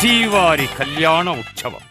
శ్రీవారి కళ్యాణ ఉత్సవం.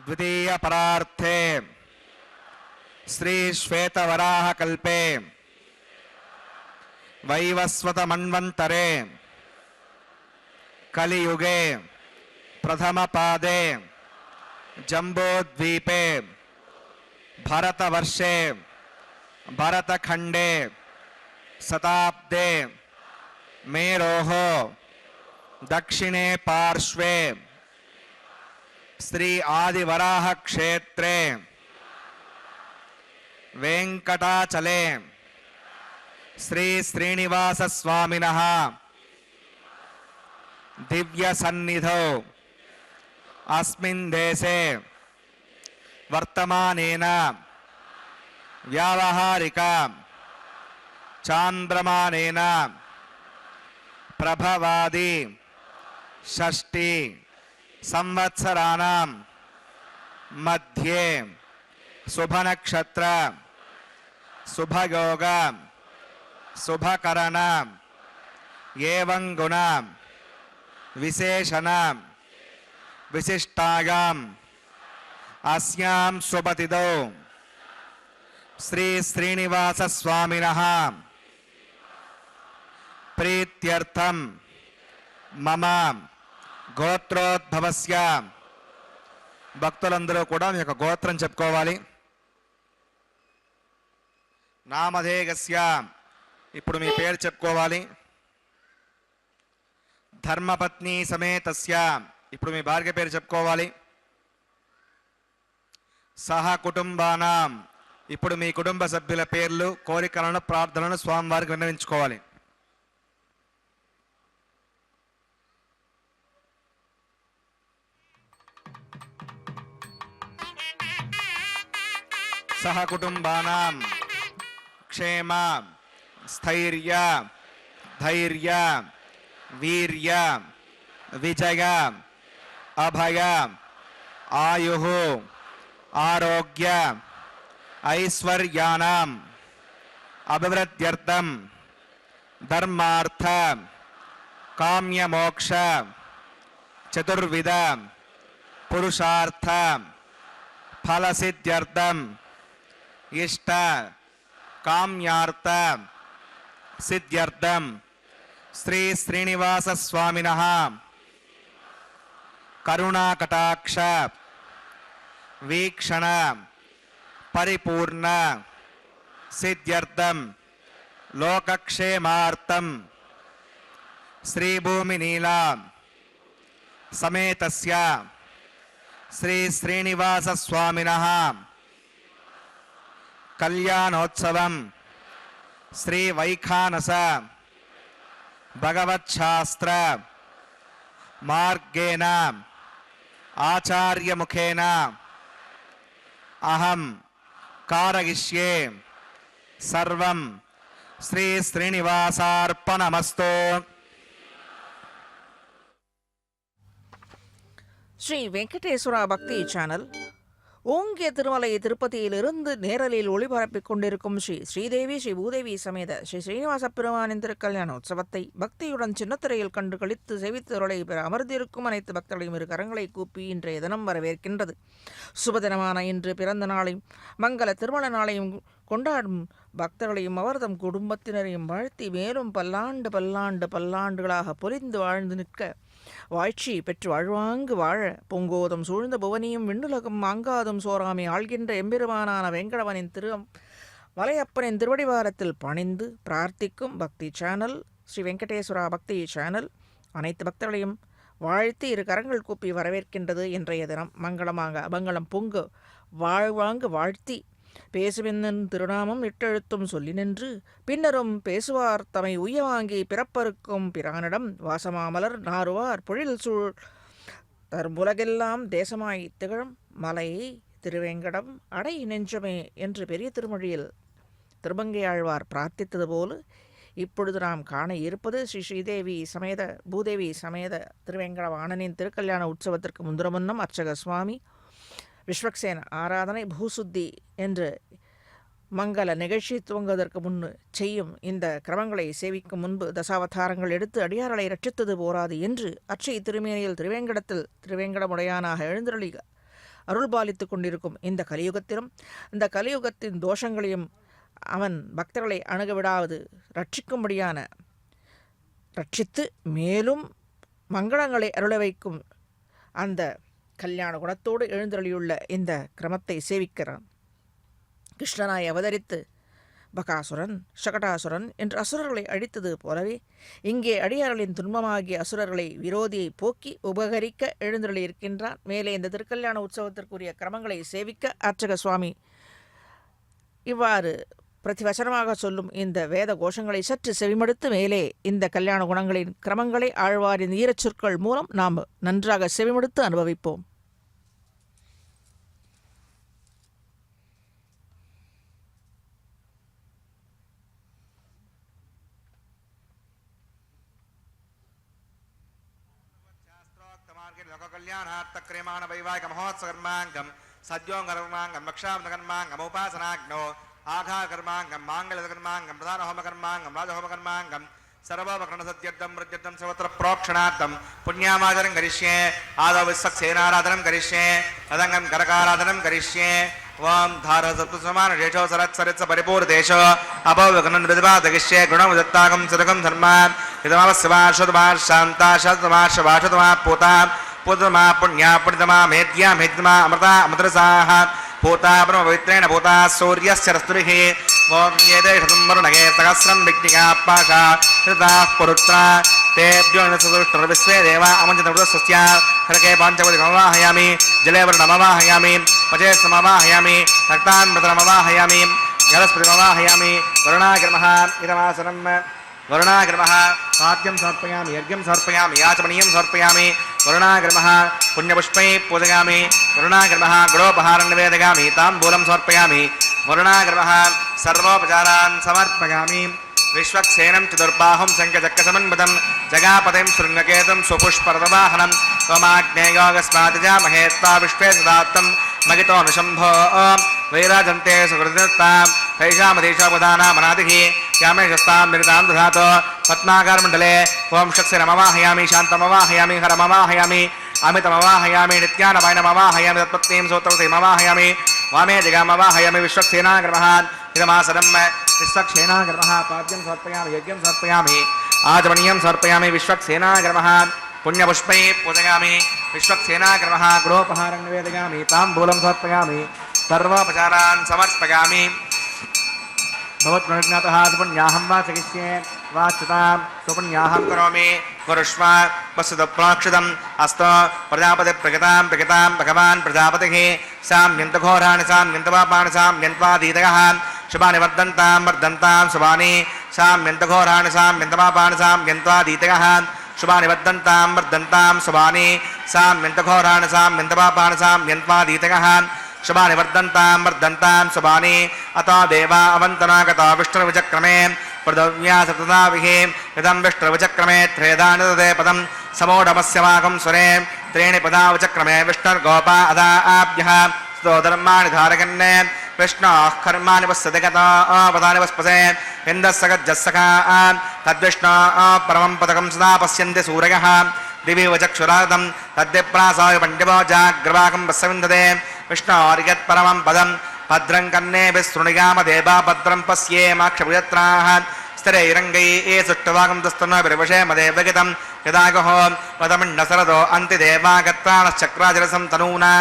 द्वितीय परार्थे श्री श्वेतवराहकल्पे वैवस्वतमन्वन्तरे कलियुगे प्रथमपादे जम्बोद्वीपे भरतवर्षे भरतखण्डे शताब्दे मेरोः दक्षिणे पार्श्वे श्री आदिवराह क्षेत्रे वेंकटाचले श्री श्रीनिवास स्वामिनः दिव्य सन्निधौ अस्मिन् देशे वर्तमानेन व्यावहारिक चांद्रमानेन प्रभवादि षष्टि संवत्सराणां मध्ये शुभनक्षत्र शुभयोग शुभकरण एवं गुण विशेषण विशिष्टायाम् अस्यां शुभतिथौ श्री श्रीनिवास स्वामिनः प्रीत्यर्थं मम గోత్రోద్భవస్య భక్తులందరూ కూడా మీ యొక్క గోత్రం చెప్పుకోవాలి. నామధేయస్య ఇప్పుడు మీ పేరు చెప్పుకోవాలి. ధర్మపత్ని సమేతస్య ఇప్పుడు మీ భార్య పేరు చెప్పుకోవాలి. సహ కుటుంబానాం ఇప్పుడు మీ కుటుంబ సభ్యుల పేర్లు కోరికలను ప్రార్థనలను స్వామివారికి విన్నవించుకోవాలి. सह कुटुंबानां क्षेम स्थैर्य धैर्य वीर्य विजय अभय आयुः आरोग्य ऐश्वर्याणां अभिवृद्ध्यर्थं धर्मार्थ काम्य मोक्ष चतुर्विध पुरुषार्थ फलसिद्ध्यर्थं इष्ट काम्यार्थ सिद्ध्यर्थं श्री श्रीनिवास स्वामिनः करुणाकटाक्ष वीक्षण परिपूर्ण सिद्ध्यर्थं लोकक्षेमार्थं श्रीभूमिनीला समेतस्य श्री श्रीनिवास स्वामिनः कल्याणोत्सवं श्री वैखानस भगवच्छास्त्र मार्गेण आचार्य मुखेन अहं कारयिष्ये सर्वं श्री श्रीनिवासार्पणमस्तु. ஸ்ரீ வெங்கடேஸ்வரா பக்தி சேனல் ஓங்கிய திருமலை திருப்பதியிலிருந்து நேரலில் ஒளிபரப்பிக் கொண்டிருக்கும் ஸ்ரீ ஸ்ரீதேவி ஸ்ரீ பூதேவி சமேத ஸ்ரீ ஸ்ரீனிவாச பெருமானின் திருக்கல்யாண உற்சவத்தை பக்தியுடன் சின்னத்திரையில் கண்டு கழித்து செவித்தருளை பெற அமர்ந்திருக்கும் அனைத்து பக்தர்களையும் இரு கரங்களை கூப்பி இன்றைய தினம் வரவேற்கின்றது. சுபதினமான இன்று பிறந்த நாளையும் மங்கள திருமண நாளையும் கொண்டாடும் பக்தர்களையும் அவர்தம் குடும்பத்தினரையும் வாழ்த்தி மேலும் பல்லாண்டு பல்லாண்டு பல்லாண்டுகளாக பொலிந்து வாழ்ந்து நிற்க வாழ்ச்சி பெற்று வாழ்வாங்கு வாழ பொங்கோதம் சூழ்ந்த புவனியும் விண்ணுலகம் மாங்காதும் சோராமை ஆள்கின்ற எம்பெருமானான வெங்கடவனின் வலையப்பனின் திருவடிவாரத்தில் பணிந்து பிரார்த்திக்கும் பக்தி சேனல் ஸ்ரீ வெங்கடேஸ்வரா பக்தி சேனல் அனைத்து பக்தர்களையும் வாழ்த்தி இரு கரங்கள் கூப்பி வரவேற்கின்றது. இன்றைய தினம் மங்களமாக அமங்கலம் பொங்கு வாழ்வாங்கு வாழ்த்தி பேசுவென்னன் திருநாமம் இட்டெழுத்தும் சொல்லி நின்று பின்னரும் பேசுவார் தமை உய்ய வாங்கி பிறப்பருக்கும் பிரானிடம் வாசமாமலர் நாறுவார் பொழில் சூழ் தரும்புலகெல்லாம் தேசமாய் திகழும் மலை திருவேங்கடம் அடை நெஞ்சமே என்று பெரிய திருமொழியில் திருமங்கையாழ்வார் பிரார்த்தித்தது போல இப்பொழுது நாம் காண இருப்பது ஸ்ரீ ஸ்ரீதேவி சமேத பூதேவி சமேத திருவேங்கடவாணனின் திருக்கல்யாண உற்சவத்திற்கு முந்திரமுன்னம் அர்ச்சக சுவாமி விஸ்வக்சேன ஆராதனை பூசுத்தி என்று மங்கள நிகழ்ச்சி துவங்குவதற்கு முன்பு செய்யும் இந்த கிரமங்களை சேவிக்கும் முன்பு தசாவதாரங்கள் எடுத்து அடியார்களை ரட்சித்தது போராது என்று அச்சை திருமேனியில் திருவேங்கடத்தில் திருவேங்கடமுடையானாக எழுந்தருளி அருள் பாலித்து கொண்டிருக்கும் இந்த கலியுகத்திலும் இந்த கலியுகத்தின் தோஷங்களையும் அவன் பக்தர்களை அணுகவிடாது ரட்சிக்கும்படியான ரட்சித்து மேலும் மங்களங்களை அருள வைக்கும் அந்த கல்யாண குணத்தோடு எழுந்தருளியுள்ள இந்த கிரமத்தை சேவிக்கிறான். கிருஷ்ணனாய் அவதரித்து பகாசுரன் சகடாசுரன் என்று அசுரர்களை அழித்தது போலவே இங்கே அடியார்களின் துன்பமாகிய அசுரர்களை விரோதியை போக்கி உபகரிக்க எழுந்தருளியிருக்கின்றான். மேலே இந்த திருக்கல்யாண உற்சவத்திற்குரிய கிரமங்களை சேவிக்க அர்ச்சக சுவாமி இவ்வாறு பிரதிவசனமாக சொல்லும் இந்த வேத கோஷங்களை சற்று செவிமடுத்து மேலே இந்த கல்யாண குணங்களின் கிரமங்களை ஆழ்வாரின் ஈரச்சொற்கள் மூலம் நாம் நன்றாக செவிமடுத்து அனுபவிப்போம். கல்யாணார்த்தக்ரியமான வைவாக மகோத்சவர்மாங்கம் சத்யோங்கர்மாங்கம் ரக்ஷாபகர்மாங்கம் உபாசனாக்னோ ஆகாகர்மாங்கம் மாங்கல்யகர்மாங்கம் பிரதானஹோமகர்மாங்கம் ராஜஹோமகர்மாங்கம் सर्वोपकरणसत्यर्थं प्रत्यर्थं सर्वत्र प्रोक्षणार्थं पुण्यामादनं करिष्ये आदौ विश्वक्सेनाराधनं करिष्ये तदङ्गं करकाराधनं करिष्ये ओम धारसप्तसमानशेषो सरत्सरित्स परिपूर्णदेशो अभवगणन् विद्वादगिष्ये गुणमुदत्तागं सदगं धर्मान् इदमवस्यवाशतमा शान्ता शतमाशवाशतमा पूता पूतमा पुण्या पुण्यतमा मेद्या मेद्यमा अमृता अमृतसाः पूता ब्रह्मपवित्रेण पूता सूर्यस्य रस्तुभिः ओम येदे शतंवरुणगे सहस्रं विज्ञिका पाशा हृताः पुरुत्रा तेभ्यो विश्वे देवा अमञ्चतमृतस्वस्य खड्गे पाञ्चवतिमवाहयामि जले वर्णमवाहयामि पचे समवाहयामि रक्तान्मृतमवाहयामि जलस्पृतिमवाहयामि वरुणाग्रमः इदमासनं वरुणाग्रमः खाद्यं समर्पयामि यज्ञं समर्पयामि याचमनीयं समर्पयामि वरुणाग्रमः पुण्यपुष्पैः पूजयामि वरुणाग्रमः गुडोपहारं निवेदयामि ताम्बूलं समर्पयामि वरुणाग्रमः सर्वोपचारान् समर्पयामि विश्वक्सेनं चतुर्बाहुं शङ्खचक्रसमन्वितं जगापतिं शृङ्गकेतं सुपुष्परदवाहनं त्वमाग्नेयोगस्मातिजामहे त्वा विश्वे सदात्तं मगितोऽनुशम्भो वैराजन्ते सुकृतिर्तां तैषामधीशोपदानामनादिः यामेशस्तां निरितां दधातो पद्माकारमण्डले ओं शक्सिरमवाहयामि शान्तमवाहयामि हरमवाहयामि अमितमवाहयामि नित्यानवायनमवाहयामि तत्पत्नीं सूत्रवतीमवाहयामि वामे जगामवाहयामि विश्वक्सेनाग्रमः इदमासनं विश्वक्सेनाग्रमः पाद्यं समर्पयामि यज्ञं समर्पयामि आचमनीयं समर्पयामि विश्वक्सेनाग्रमः पुण्यपुष्पैः पूजयामि विश्वक्सेनाग्रमः गुडोपहारं निवेदयामि ताम्बूलं समर्पयामि सर्वोपचारान् समर्पयामि भवत्प्रज्ञातः सुपुण्याहं वा चिकित्स्ये वाच्युतां सुपुण्याहं करोमि कुरुष्व वस्तुतप्रोक्षितम् अस्तु प्रजापतिप्रकृतां प्रकृतां भगवान् प्रजापतिः साम्यन्तघोराणि साम्यन्तपापाणि साम्यन्त्वादीतयः शुभानि वर्धन्तां वर्धन्तां शुभानि साम्यन्तघोराणि साम्यन्तपापाणि साम्यन्त्वादीतयः शुभानि वर्धन्तां वर्धन्तां शुभानि साम्यन्तघोराणि साम्यन्तपापाणि साम्यन्त्वादीतयः शुभानि वर्धन्तां वर्धन्तां शुभानि अतो देवा अवन्तनागता विष्णुर्विचक्रमे पृथिव्या सप्तदाभिः इदं विष्णुर्विचक्रमे त्रेधानिदते पदं समोढमस्य वाकं स्वरे त्रीणि पदा विचक्रमे विष्णुर्गोपा अदाभ्यः स्तोधर्माणि धारयन् विष्णोः कर्माणि पश्यति गता पदानि वस्पसे इन्दस्सगज्जस्सखा तद्विष्णोः परमं पदकं सदा पश्यन्ति सूरयः दिवि वचक्षुरादं तद्विप्रासाय पण्डिवो जाग्रवाकं पश्यविन्दते विष्णोर्यत्परमं पदं भद्रं कन्नेभिः शृणुयाम देवा भद्रं पश्येमाक्षपुयत्राः स्थिरैरङ्गैः सुष्ठुवाकं तस्तनोभिर्विषेमदेवगितं यदागहो पदमिण्डसरदो अन्तिदेवा गत्राणश्चक्राजरसं तनूना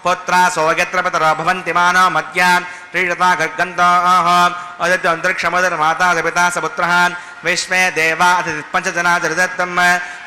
पुत्रा सोऽयत्र पितरो भवन्ति मानो मद्या क्रीडता गर्गन्तोः अदित्यन्तरिक्षमुदर्माता स पिता स पुत्रः विश्वे देवा पञ्चजना जरिदत्तं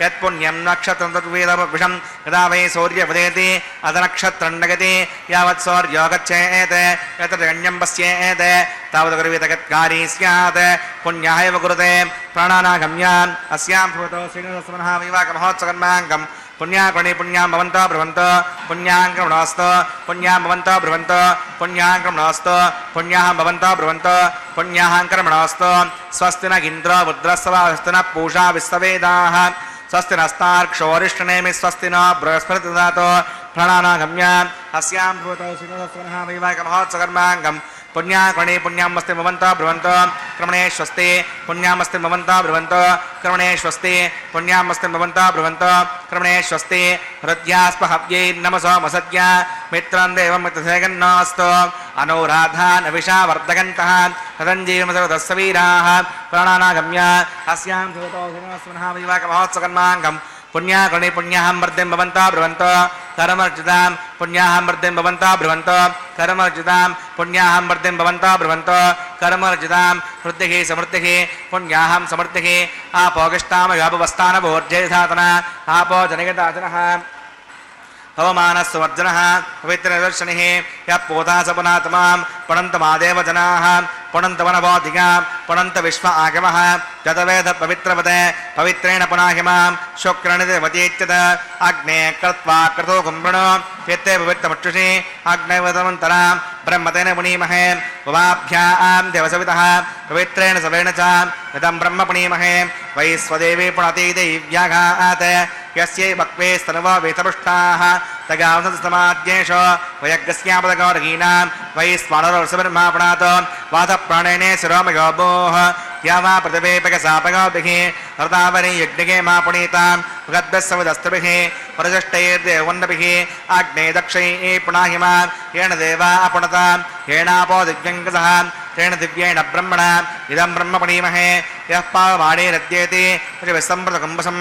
यत्पुण्यं नक्षत्रं तद्वेदविषं यदा वै सूर्यवदेति अथ नक्षत्रं नगति यावत् सौर्यो गच्छेत् यत्र गण्यं पश्येत् तावत् गुरुवितगत्कारी स्यात् पुण्याः एव कुरुते प्राणानागम्यान् अस्यां भूतो श्रीनिवासमनः विवाहमहोत्सवकर्माङ्गं पुण्याकर्णी पुण्यां भवन्तो ब्रुवन्तो पुण्याङ्क्रमणोऽस्तु पुण्यां भवन्तो ब्रुवन्तो पुण्याङ्क्रमणोऽस्तु पुण्याः भवन्तो ब्रुवन्तो पुण्याङ्क्रमणोऽस्तु स्वस्ति न इन्द्रो रुद्रस्वस्ति न पूषा विश्ववेदाः स्वस्ति नस्तार्क्षोरिष्टनेमि स्वस्ति न बृहस्पति ददातु प्राणानागम्यान् अस्यां भूतो श्रीनिवासमनः विवाहमहोत्सवकर्माङ्गं पुण्याकर्णे पुण्यामस्ते भवन्तो ब्रुवन्तो क्रमणे स्वस्ति पुण्यामस्ते भवन्तो ब्रुवन्तो क्रमणे स्वस्ति पुण्यामस्ते भवन्तो ब्रुवन्तो क्रमणे स्वस्ति हृद्यास्प हव्यै नमसो मसद्या मित्रं देवं मित्रसेगन्नास्तु अनुराधान् अविषावर्धकन्तः तदञ्जीवमसवीराः प्राणानागम्य अस्यां सुनः विवाहमहोत्सवकर्माङ्गं पुण्याकर्णे पुण्याहं वर्धिं भवन्तो ब्रुवन्तो कर्मर्जितां पुण्याहं वर्धिं भवन्तो ब्रुवन्तो कर्मर्जितां पुण्याहं वर्धिं भवन्तो ब्रुवन्तो कर्मर्जितां वृद्धिः समृद्धिः पुण्याहं समृद्धिः आपोगिष्टामयोपवस्थानभोर्जयधातना आपो जनयदाचनः हवमानस्वर्जनः पवित्रदर्शनिः यः पोतासपुनात्मां पणन्तमादेव जनाः पुणन्तवनबोधिकां पुणन्त विश्व आगमः जतवेद पवित्रपदे पवित्रेण पुनाहिमां शुक्रनिधिवतीत्यत अग्ने कृत्वा क्रतो कुम्भणो चित्ते पवित्रमुक्षुषि अग्नैवतमन्तरां ब्रह्मतेन पुनीमहे उवाभ्यां देवसवितः पवित्रेण सवेण च इदं ब्रह्म पुनीमहे वै स्वदेवी पुणति दैव्याघात् यस्यै भक्वे स्तनवो वेतपुष्टाः तगावसमाद्येषो वयज्ञस्यापदगौरगीनां वै स्मरणोर्सविर्मापणात् वातप्राणेने शिरोमयोभोः या वा प्रतिपेपकसापगौभिः हृतावरी यज्ञगे मा पुनीतां भगद्भ्यः सविदस्त्रभिः परजष्टैर्देवन्नभिः आग्ने दक्षैः पुनाहिमा येन देवा अपुणतां येनापो दिव्यङ्गसः तेन दिव्येण ब्रह्मणा इदं ब्रह्म पुनीमहे यः पावमाणेरद्येति विसम्प्रतकम्बसं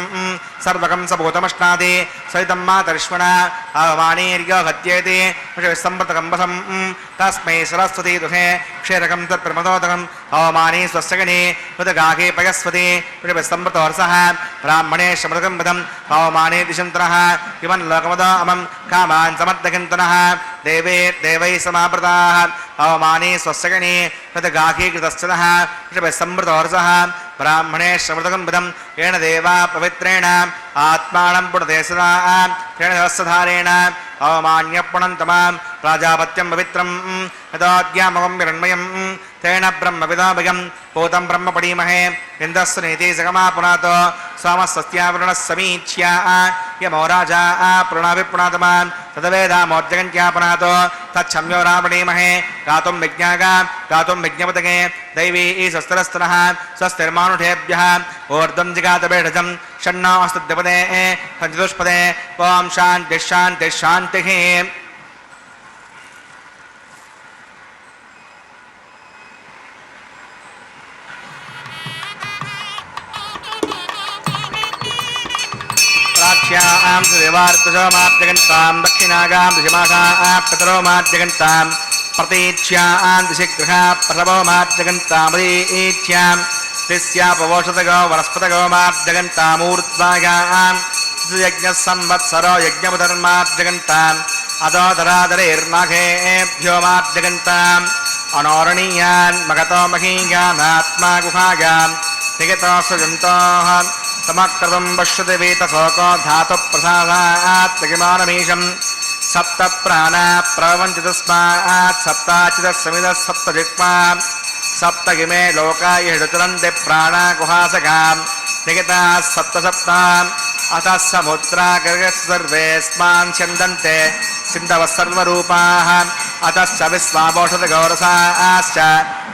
सर्वकं सभूतमश्नादि सवितं मातरिष्मणा पावमाणेर्योहत्येति विसम्प्रतकम्बसं तस्मै सरस्वती दुहे क्षीरकं तत्प्रमदोदकम् अवमानी स्वस्यगणे उदगाहे पयस्वती विसम्प्रतोर्सः ब्राह्मणे शमृगं पदं अवमाने दिशन्तनः इमं लोकमदो अमं कामान् समर्थकन्तनः देवे देवैः समावृताः अवमाने स्वस्यगणे तद्गाहे कृतश्चनः विसम्प्रतोर्सः ब्राह्मणे शमृतकं पदं येन देवा पवित्रेण आत्मानं पुणते सदा तेन सहस्रधारेण अवमान्यपुणन्तमां प्राजापत्यं पवित्रं यदाद्यामवं विरण्मयं तेन ब्रह्मविदाभयं पूतं ब्रह्म पडीमहे इन्दस्य नीति सगमा पुनातो सोमस्वस्यावरुणः समीच्या यमो राजा पुणाभिपुणातमां तदवेदामोद्यगन्त्या पुनातो तच्छम्यो रावणीमहे गातुं विज्ञागा गातुं विज्ञपतगे दैवी स्वस्तिरस्तनः स्वस्तिर्मानुषेभ्यः ऊर्ध्वं जिगातबेढजं षण्णो अस्तुद्यपदे पञ्चतुष्पदे ॐ शान्तिः शान्तिः शान्तिः प्राच्यां देवार्तजोमाद्यगन्तां दक्षिणागां दिशमाशां पितरोमाद्यगन्तां प्रतीच्यां दिशिग्रहा प्रसवोमाद्यगन्तामदीच्यां तिस्यापवोषतगो वनस्पतगोमाद्यगन्तामूर्ध्वागां यज्ञः संवत्सरो यज्ञपधर्माद्यगन्ताम् अदोदरादरेर्नाघेभ्योमाद्यगन्ताम् अनोरणीयान् मगतो महीयानात्मा गुहायां निगतो सृजन्तोः समक्रतं पश्यति वीतशोको धातुप्रसादात्मकिमानमीशं सप्त प्राणा प्रवन्ति तस्मात् सप्ताचितः समितः सप्तजिह्वा सप्तगिमे लोका यडुचरन्ति प्राणा गुहासगां निगताः सप्तसप्ताम् अतः समुद्रा सर्वेस्मान् छन्दन्ते सिन्धवः सर्वरूपाः अतश्च विश्वावोषधगौरसाश्च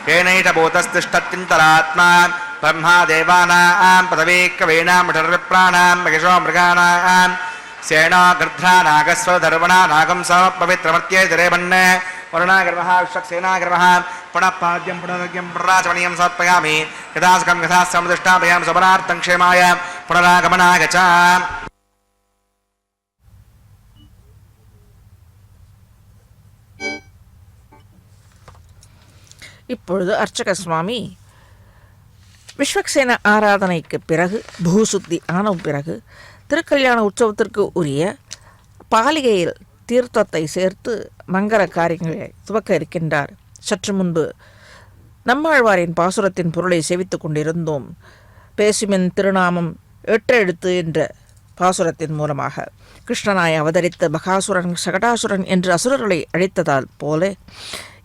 येनैषभूतस्तिष्ठत्यन्तरात्मा ब्रह्मा देवानां पदवी कवीनां मिठर्विप्राणां महिषो मृगाणां सेना गृध्रा नागस्वधर्वणा नागं स पवित्रमत्यैतिरेवन् वरुणागर्वः विश्वक्सेनागर्वः पुनः पाद्यं पुनर्यं पुनराचमनीयं समर्पयामि यथासकं यथासमुदिष्टाभयां सुपरार्थं क्षेमाय पुनरागमनाय च இப்பொழுது அர்ச்சக சுவாமி விஸ்வக்சேன ஆராதனைக்கு பிறகு பூசுத்தி ஆன பிறகு திருக்கல்யாண உற்சவத்திற்கு உரிய பாலிகையில் தீர்த்தத்தை சேர்த்து மங்கள காரியங்களை துவக்க இருக்கின்றார். சற்று முன்பு நம்மாழ்வாரின் பாசுரத்தின் பொருளை சேவித்துக் கொண்டிருந்தோம். பேசுமின் திருநாமம் எட்டெழுத்து என்ற பாசுரத்தின் மூலமாக கிருஷ்ணனாய் அவதரித்த பகாசுரன் சகடாசுரன் என்று அசுரர்களை அழித்ததால் போல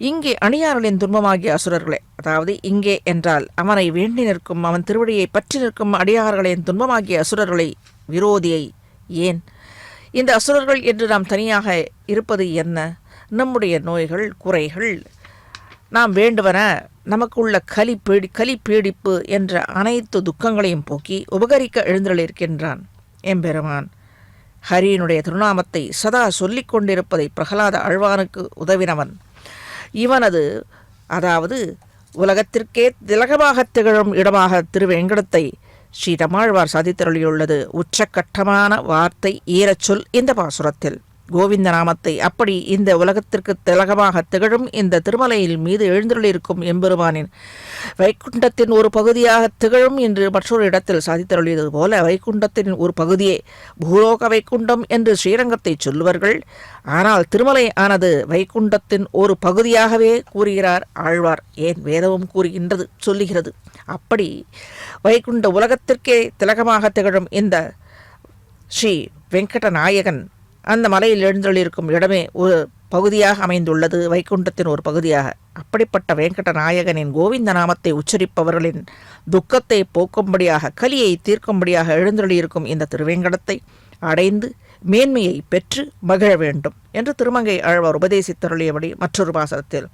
இங்கே அணியார்களின் துன்பமாகிய அசுரர்களை, அதாவது இங்கே என்றால் அவனை வேண்டி நிற்கும் அவன் திருவடியை பற்றி நிற்கும் அடியார்களின் துன்பமாகிய அசுரர்களை விரோதியை ஏன் இந்த அசுரர்கள் என்று நாம் தனியாக இருப்பது என்ன? நம்முடைய நோய்கள் குறைகள் நாம் வேண்டுவன நமக்குள்ள கலி பீடிப்பு என்ற அனைத்து துக்கங்களையும் போக்கி உபகரிக்க எழுந்தருளிருக்கின்றான் எம்பெருமான். ஹரியினுடைய திருநாமத்தை சதா சொல்லிக் கொண்டிருப்பதை பிரகலாத ஆழ்வானுக்கு உதவினவன். இவனது அதாவது உலகத்திற்கே திலகமாகத் திகழும் இடமாக திருவேங்கடத்தை ஸ்ரீ ரமாழ்வார் சாதித்தருளியுள்ளது. உச்சக்கட்டமான வார்த்தை ஈரச்சொல் இந்த பாசுரத்தில். கோவிந்த நாமத்தை அப்படி இந்த உலகத்திற்கு திலகமாக திகழும் இந்த திருமலையில் மீது எழுந்தருளியிருக்கும் எம்பெருமானின் வைகுண்டத்தின் ஒரு பகுதியாக திகழும் என்று மற்றொரு இடத்தில் சாதித்தருளியது போல வைகுண்டத்தின் ஒரு பகுதியே பூலோக வைகுண்டம் என்று ஸ்ரீரங்கத்தை சொல்லுவார்கள். ஆனால் திருமலை ஆனது வைகுண்டத்தின் ஒரு பகுதியாகவே கூறுகிறார் ஆழ்வார். ஏன் வேதமும் கூறுகின்றது, சொல்லுகிறது. அப்படி வைகுண்ட உலகத்திற்கே திலகமாக திகழும் இந்த ஸ்ரீ வெங்கட நாயகன் அந்த மலையில் எழுந்தருளியிருக்கும் இடமே ஒரு பகுதியாக அமைந்துள்ளது, வைகுண்டத்தின் ஒரு பகுதியாக. அப்படிப்பட்ட வெங்கட நாயகனின் கோவிந்த நாமத்தை உச்சரிப்பவர்களின் துக்கத்தை போக்கும்படியாக கலியை தீர்க்கும்படியாக எழுந்தருளியிருக்கும் இந்த திருவேங்கடத்தை அடைந்து மேன்மையை பெற்று மகிழ வேண்டும் என்று திருமங்கை ஆழ்வார் உபதேசித்தருளியபடி மற்றொரு பாசத்தில்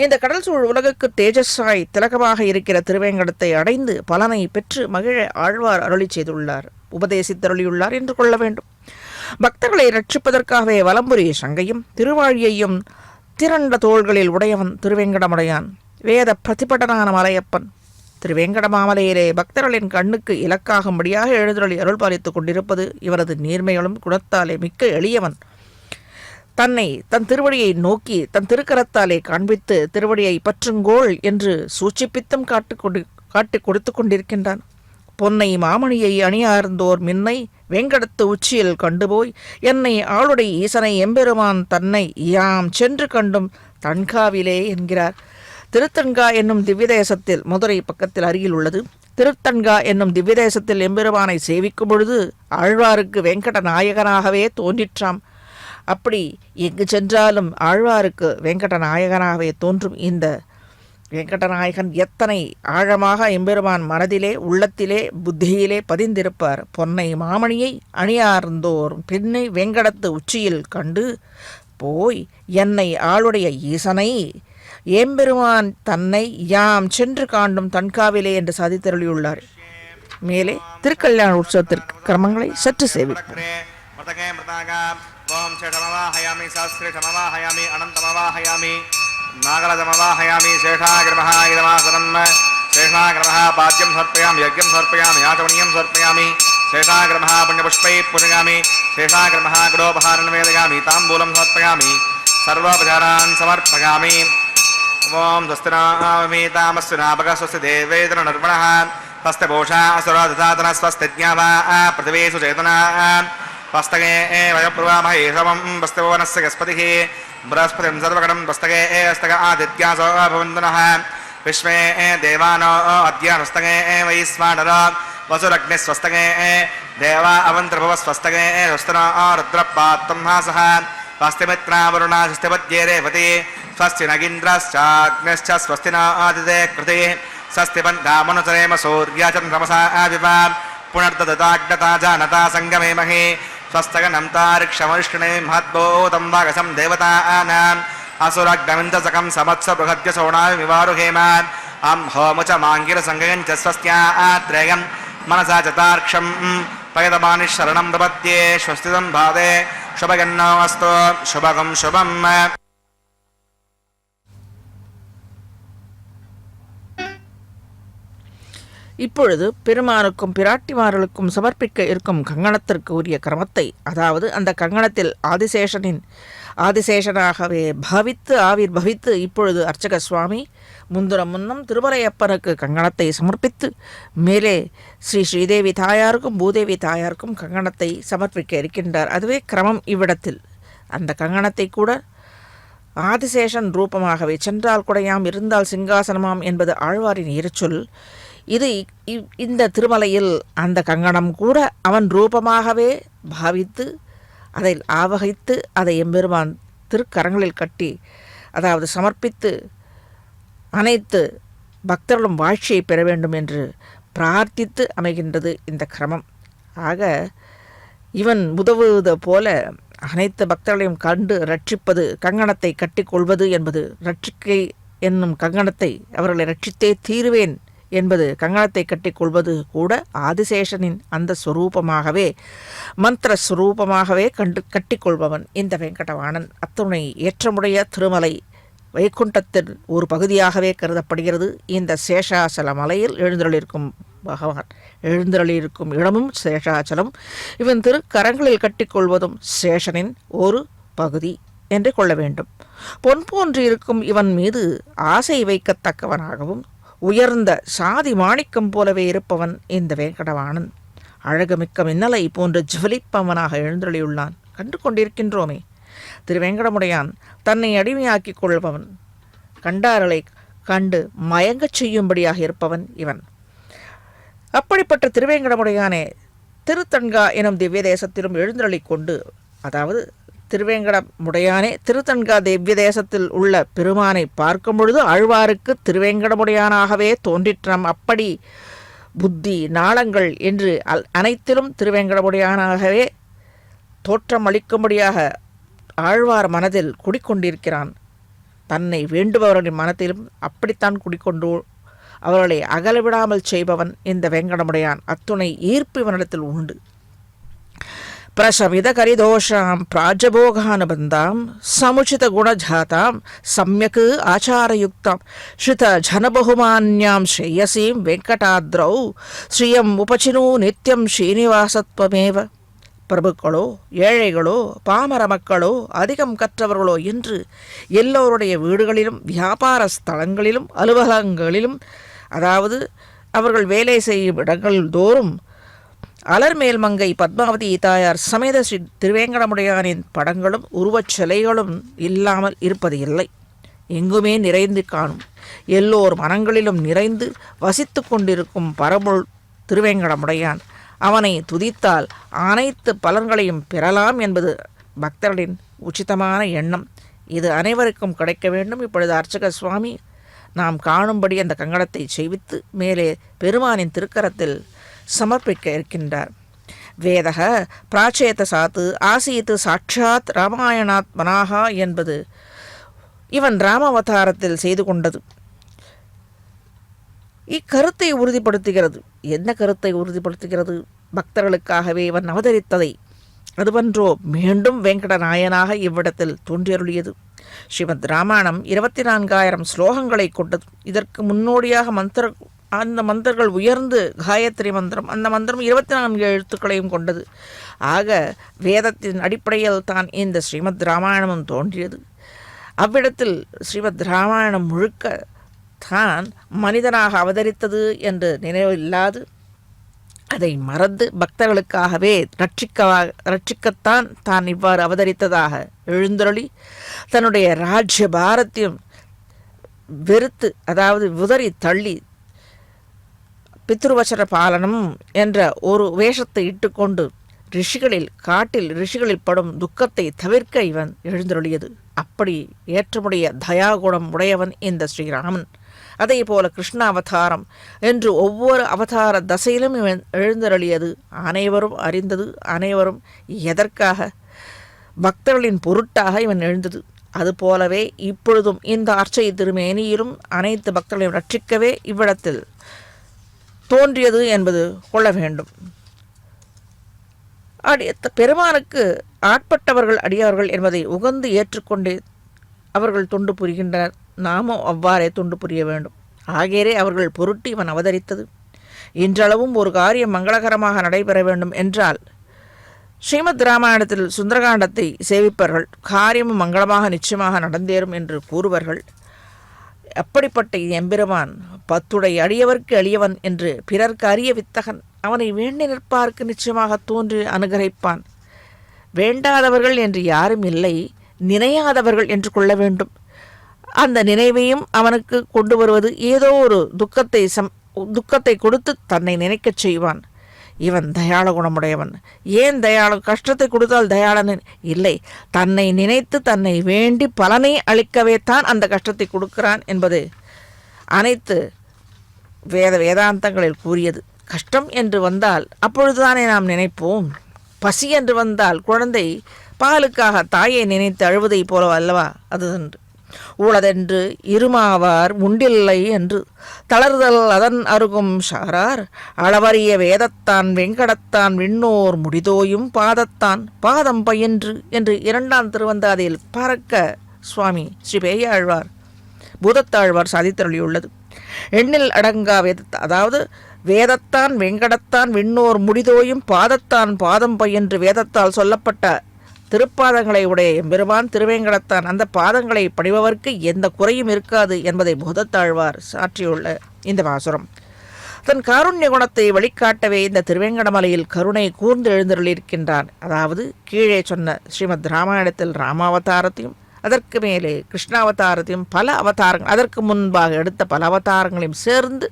இந்த கடல் சூழ் உலகுக்கு தேஜஸாய் திலகமாக இருக்கிற திருவேங்கடத்தை அடைந்து பலனை பெற்று மகிழ ஆழ்வார் அருளி செய்துள்ளார், உபதேசித்தருளியுள்ளார் என்று கொள்ள வேண்டும். பக்தர்களை ரட்சிப்பதற்காகவே வலம்புரிய சங்கையும் திருவாழியையும் திரண்ட தோள்களில் உடையவன் திருவேங்கடமுடையான். வேத பிரதிபடனான மலையப்பன் திருவேங்கட மாமலையிலே பக்தர்களின் கண்ணுக்கு இலக்காகும்படியாக எழுந்தருளி அருள் பாலித்துக் கொண்டிருப்பது இவரது நீர்மைகளும் குணத்தாலே மிக்க எளியவன். தன்னை தன் திருவடியை நோக்கி தன் திருக்கரத்தாலே காண்பித்து திருவடியை பற்றுங்கோள் என்று சூச்சிப்பித்தம் காட்டி கொடுத்து கொண்டிருக்கின்றான். பொன்னை மாமணியை அணியார்ந்தோர் மின்னை வெங்கடத்து உச்சியில் கண்டுபோய் என்னை ஆளுடை ஈசனை எம்பெருமான் தன்னை யாம் சென்று கண்டும் தன்காவிலே என்கிறார். திருத்தன்கா என்னும் திவ்யதேசத்தில் மதுரை பக்கத்தில் அருகில் உள்ளது. திருத்தன்கா என்னும் திவ்யதேசத்தில் எம்பெருமானை சேவிக்கும் பொழுது ஆழ்வாருக்கு வெங்கட நாயகனாகவே தோன்றிற்றாம். அப்படி எங்கு சென்றாலும் ஆழ்வாருக்கு வெங்கட நாயகனாகவே தோன்றும் இந்த வெங்கடநாயகன் எத்தனை ஆழமாக எம்பெருமான் மனதிலே உள்ளத்திலே புத்தியிலே பதிந்திருப்பார். பொன்னை மாமணியை அணியார்ந்தோர் பின்னை வெங்கடத்து உச்சியில் கண்டு போய் என்னை ஆளுடைய ஈசனை ஏம்பெருமான் தன்னை யாம் சென்று காண்டும் தன்காவிலே என்று சாதித்தருளியுள்ளார். மேலே திருக்கல்யாண உற்சவத்திற்கு கிரமங்களை சற்று சேவிப்போம். नागलजमवाहयामि शेषाग्रमहागिरमासनम् शेषाग्रमः पाद्यं समर्पयामि यज्ञं समर्पयामि आचमनीयं समर्पयामि शेषाग्रमः पुण्यपुष्पैः पूजयामि शेषाग्रमः गृहोपहारं वेदयामि ताम्बूलं समर्पयामि सर्वोपचारान् समर्पयामि ओं स्वस्तिनामीतामस्विनापक स्वस्ति देवेन्द्र निर्मणः स्वस्तिपूषा असुरदधातन स्वस्तिज्ञावा पृथिवीषु चेतना वस्तके वयप्रवामहे समं वस्तुवनस्य गस्पतिः बृहस्पतिं सर्वगणं वस्तके हस्तक आदित्यासो भवन्तनः विश्वे देवानो अद्यानुस्तके वैश्वानरो वसुरग्निस्वस्तके देवा अवन्त्रभुवस्वस्तके स्वस्तिनो रुद्रपात्तं हासः स्वस्तिमित्रा वरुणा स्वस्तिपद्ये रेवती स्वस्ति नगीन्द्रश्चाग्निश्च स्वस्ति नो आदिते कृते स्वस्ति बन्धामनुचरेम सूर्याचन्द्रमसा आविवा पुनर्ददताग्नता जानता सङ्गमेमहे स्वस्तगनं तारिक्षमविष्णे महद्भूतं वागसं देवतानाम् असुरग्नमिन्दसकं समत्स बृहद्यसोणाविवारुहेम अं होमुच माङ्गिरसङ्गयं च स्वस्त्यात्रेयं मनसा च तार्क्षं पयतमानि शरणं प्रपद्ये स्वस्तितं भावे शुभगन्नो अस्तु शुभगं शुभम्. இப்பொழுது பெருமானுக்கும் பிராட்டிமார்களுக்கும் சமர்ப்பிக்க இருக்கும் கங்கணத்திற்கு உரிய கிரமத்தை, அதாவது அந்த கங்கணத்தில் ஆதிசேஷனாகவே பாவித்து ஆவிர்பவித்து இப்பொழுது அர்ச்சக சுவாமி முன்னம் திருமலையப்பனுக்கு கங்கணத்தை சமர்ப்பித்து மேலே ஸ்ரீதேவி தாயாருக்கும் பூதேவி தாயாருக்கும் கங்கணத்தை சமர்ப்பிக்க இருக்கின்றார். அதுவே கிரமம். இவ்விடத்தில் அந்த கங்கணத்தை கூட ஆதிசேஷன் ரூபமாகவே சென்றால் குடையாம் இருந்தால் சிங்காசனமாம் என்பது ஆழ்வாரின் இருச்சொல். இது இந்த திருமலையில் அந்த கங்கணம் கூட அவன் ரூபமாகவே பாவித்து அதை ஆவகித்து அதை எம்பெருமான் திருக்கரங்களில் கட்டி அதாவது சமர்ப்பித்து அனைத்து பக்தர்களும் வாழ்ச்சியை பெற வேண்டும் என்று பிரார்த்தித்து அமைகின்றது இந்த கிரமம். ஆக இவன் உதவுவது போல அனைத்து பக்தர்களையும் கண்டு ரட்சிப்பது, கங்கணத்தை கட்டிக்கொள்வது என்பது ரட்சிக்கை என்னும் கங்கணத்தை அவர்களை ரட்சித்தே தீருவேன் என்பது கங்கணத்தை கட்டிக்கொள்வது கூட ஆதிசேஷனின் அந்த ஸ்வரூபமாகவே மந்திர ஸ்வரூபமாகவே கட்டிக்கொள்பவன் இந்த வெங்கடவாணன். அத்துணை ஏற்றமுடைய திருமலை வைகுண்டத்தின் ஒரு பகுதியாகவே கருதப்படுகிறது. இந்த சேஷாச்சல மலையில் எழுந்தருளிருக்கும் பகவான் எழுந்தருளியிருக்கும் இடமும் சேஷாச்சலம். இவன் திருக்கரங்களில் கட்டிக்கொள்வதும் சேஷனின் ஒரு பகுதி என்று கொள்ள வேண்டும். பொன் போன்று இருக்கும் இவன் மீது ஆசை வைக்கத்தக்கவனாகவும் உயர்ந்த சாதி மாணிக்கம் போலவே இருப்பவன் இந்த வேங்கடவாணன். அழகுமிக்க மின்னலை போன்று ஜுவலிப்பவனாக எழுந்தருளியுள்ளான். கண்டு கொண்டிருக்கின்றோமே. திருவேங்கடமுடையான் தன்னை அடிமையாக்கிக் கொள்பவன், கண்டாரலை கண்டு மயங்கச் செய்யும்படியாக இருப்பவன் இவன். அப்படிப்பட்ட திருவேங்கடமுடையானே திருத்தன்கா எனும் திவ்ய தேசத்திலும் எழுந்தருளிக் கொண்டு, அதாவது திருவேங்கடமுடையானே திருத்தன்கா திவ்ய தேசத்தில் உள்ள பெருமானை பார்க்கும் பொழுது ஆழ்வாருக்கு திருவேங்கடமுடையானாகவே தோன்றிற்றாம். அப்படி புத்தி நாளங்கள் என்று அனைத்திலும் திருவேங்கடமுடையானாகவே தோற்றம் அளிக்கும்படியாக ஆழ்வார் மனதில் குடிக்கொண்டிருக்கிறான். தன்னை வேண்டுபவர்களின் மனத்திலும் அப்படித்தான் குடிக்கொண்டு அவர்களை அகலவிடாமல் செய்பவன் இந்த வேங்கடமுடையான். அத்துணை ஈர்ப்பு இவனிடத்தில் உண்டு. பிரசமித கரிதோஷாம் பிராஜபோகானுபந்தாம் சமுச்சித குணஜாதாம் சம்யக் ஆச்சாரயுக்தாம் ஸ்ருத ஜனபகுமான்யாம் ஸ்ரேயசீம் வெங்கடாத்ரௌ ஸ்ரீயம் உபச்சினு நித்யம் ஸ்ரீனிவாசத்வமேவ. பிரபுக்களோ ஏழைகளோ பாமர மக்களோ அதிகம் கற்றவர்களோ என்று எல்லோருடைய வீடுகளிலும் வியாபார ஸ்தலங்களிலும் அலுவலகங்களிலும், அதாவது அவர்கள் வேலை செய்யும் இடங்கள் தோறும் அலர்மேல் மங்கை பத்மாவதி தாயார் சமேத ஸ்ரீ திருவேங்கடமுடையானின் படங்களும் உருவச் சிலைகளும் இல்லாமல் இருப்பது இல்லை. எங்குமே நிறைந்து காணும். எல்லோர் மனங்களிலும் நிறைந்து வசித்து கொண்டிருக்கும் பரமுள் திருவேங்கடமுடையான். அவனை துதித்தால் அனைத்து பலன்களையும் பெறலாம் என்பது பக்தர்களின் உச்சிதமான எண்ணம். இது அனைவருக்கும் கிடைக்க வேண்டும். இப்பொழுது அர்ச்சக சுவாமி நாம் காணும்படி அந்த கங்கணத்தை செய்வித்து மேலே பெருமானின் திருக்கரத்தில் சமர்ப்பிக்க இருக்கின்றார். வேதக பிராச்சேத சாத்து ஆசீத்து சாட்சாத் ராமாயணாத் மனாகா என்பது இவன் ராமாவதாரத்தில் செய்து கொண்டது. இக்கருத்தை உறுதிப்படுத்துகிறது. என்ன கருத்தை உறுதிப்படுத்துகிறது? பக்தர்களுக்காகவே இவன் அவதரித்ததை. அதுவன்றோ மீண்டும் வெங்கட நாயனாக இவ்விடத்தில் தோன்றியருளியது. ஸ்ரீமத் ராமாயணம் 24,000 ஸ்லோகங்களை கொண்டது. இதற்கு முன்னோடியாக அந்த மந்திரங்கள் உயர்ந்து காயத்ரி மந்திரம், அந்த மந்திரம் 24 எழுத்துக்களையும் கொண்டது. ஆக வேதத்தின் அடிப்படையில் தான் இந்த ஸ்ரீமத் ராமாயணமும் தோன்றியது. அவ்விடத்தில் ஸ்ரீமத் ராமாயணம் முழுக்க தான் மனிதனாக அவதரித்தது என்று நினைவில்லாது அதை மறந்து பக்தர்களுக்காகவே ரட்சிக்கத்தான் தான் இவ்வாறு அவதரித்ததாக எழுந்தருளி தன்னுடைய ராஜ்ய பாரத்தையும் வெறுத்து, அதாவது உதறி தள்ளி பித்ருவச்சர பாலனம் என்ற ஒரு வேஷத்தை இட்டுக்கொண்டு காட்டில் ரிஷிகளில் படும் துக்கத்தை தவிர்க்க இவன் எழுந்தருளியது. அப்படி ஏற்றமுடைய தயாகுணம் உடையவன் இந்த ஸ்ரீராமன். அதே போல கிருஷ்ண அவதாரம் என்று ஒவ்வொரு அவதார தசையிலும் இவன் எழுந்தருளியது அனைவரும் அறிந்தது. அனைவரும் எதற்காக? பக்தர்களின் பொருட்டாக இவன் எழுந்தது. அதுபோலவே இப்பொழுதும் இந்த அர்ச்சை திருமேனியிலும் அனைத்து பக்தர்களையும் ரட்சிக்கவே இவ்விடத்தில் தோன்றியது என்பது கொள்ள வேண்டும். பெருமானுக்கு ஆட்பட்டவர்கள் அடியார்கள் என்பதை உகந்து ஏற்றுக்கொண்டு அவர்கள் தொண்டு புரிகின்றனர். நாமும் அவ்வாறே தொண்டு புரிய வேண்டும். ஆகியரே அவர்கள் பொருட்டு இவன் அவதரித்தது. இன்றளவும் ஒரு காரியம் மங்களகரமாக நடைபெற வேண்டும் என்றால் ஸ்ரீமத் ராமாயணத்தில் சுந்தரகாண்டத்தை சேவிப்பவர்கள் காரியமும் மங்களமாக நிச்சயமாக நடந்தேறும் என்று கூறுவார்கள். அப்படிப்பட்ட எம்பெருமான் பத்துடை அடியவர்க்கு எளியவன் என்று பிறர்க்கு அறிய வித்தகன். அவனை வேண்டி நிற்பார்க்கு நிச்சயமாக தோன்றி அனுகிரகிப்பான். வேண்டாதவர்கள் என்று யாரும் இல்லை, நினையாதவர்கள் என்று கொள்ள வேண்டும். அந்த நினைவையும் அவனுக்கு கொண்டு வருவது ஏதோ ஒரு துக்கத்தை கொடுத்து தன்னை நினைக்கச் செய்வான். இவன் தயாள குணமுடையவன். ஏன் தயாளம்? கஷ்டத்தை கொடுத்தால் தயாளன் இல்லை, தன்னை நினைத்து தன்னை வேண்டி பலனை அளிக்கவே தான் அந்த கஷ்டத்தை கொடுக்கிறான் என்பது அனைத்து வேதாந்தங்களில் கூறியது. கஷ்டம் என்று வந்தால் அப்பொழுதுதானே நாம் நினைப்போம். பசி என்று வந்தால் குழந்தை பாலுக்காக தாயை நினைத்து அழுவதை போல அல்லவா அது என்று. உளதென்று இருமாவார் உண்டில்லை என்று தளர்தல் அதன் அருகும் சாரார் அளவறிய வேதத்தான் வெங்கடத்தான் விண்ணோர் முடிதோயும் பாதத்தான் பாதம் பயின்று என்று 2ஆம் திருவந்தாதியில் பறக்க சுவாமி ஸ்ரீ பேயாழ்வார் பூதத்தாழ்வார் சாதித்தருளியுள்ளது. எண்ணில் அடங்கா அதாவது வேதத்தான் வெங்கடத்தான் விண்ணோர் முடிதோயும் பாதத்தான் பாதம் பயின்று வேதத்தால் சொல்லப்பட்ட திருப்பாதங்களை உடைய எம்பெருமான் திருவேங்கடத்தான் அந்த பாதங்களை பணிபவர்க்கு எந்த குறையும் இருக்காது என்பதை பூதத்தாழ்வார் சாற்றியுள்ள இந்த பாசுரம் தன் காருண்ய குணத்தை வழிகாட்டவே இந்த திருவேங்கடமலையில் கருணை கூர்ந்து எழுந்தருளியிருக்கின்றான். அதாவது கீழே சொன்ன ஸ்ரீமத் ராமாயணத்தில் ராமாவதாரத்தையும் அதற்கு மேலே கிருஷ்ணாவதாரத்தையும் பல அவதாரங்கள் அதற்கு முன்பாக எடுத்த பல அவதாரங்களையும் சேர்ந்து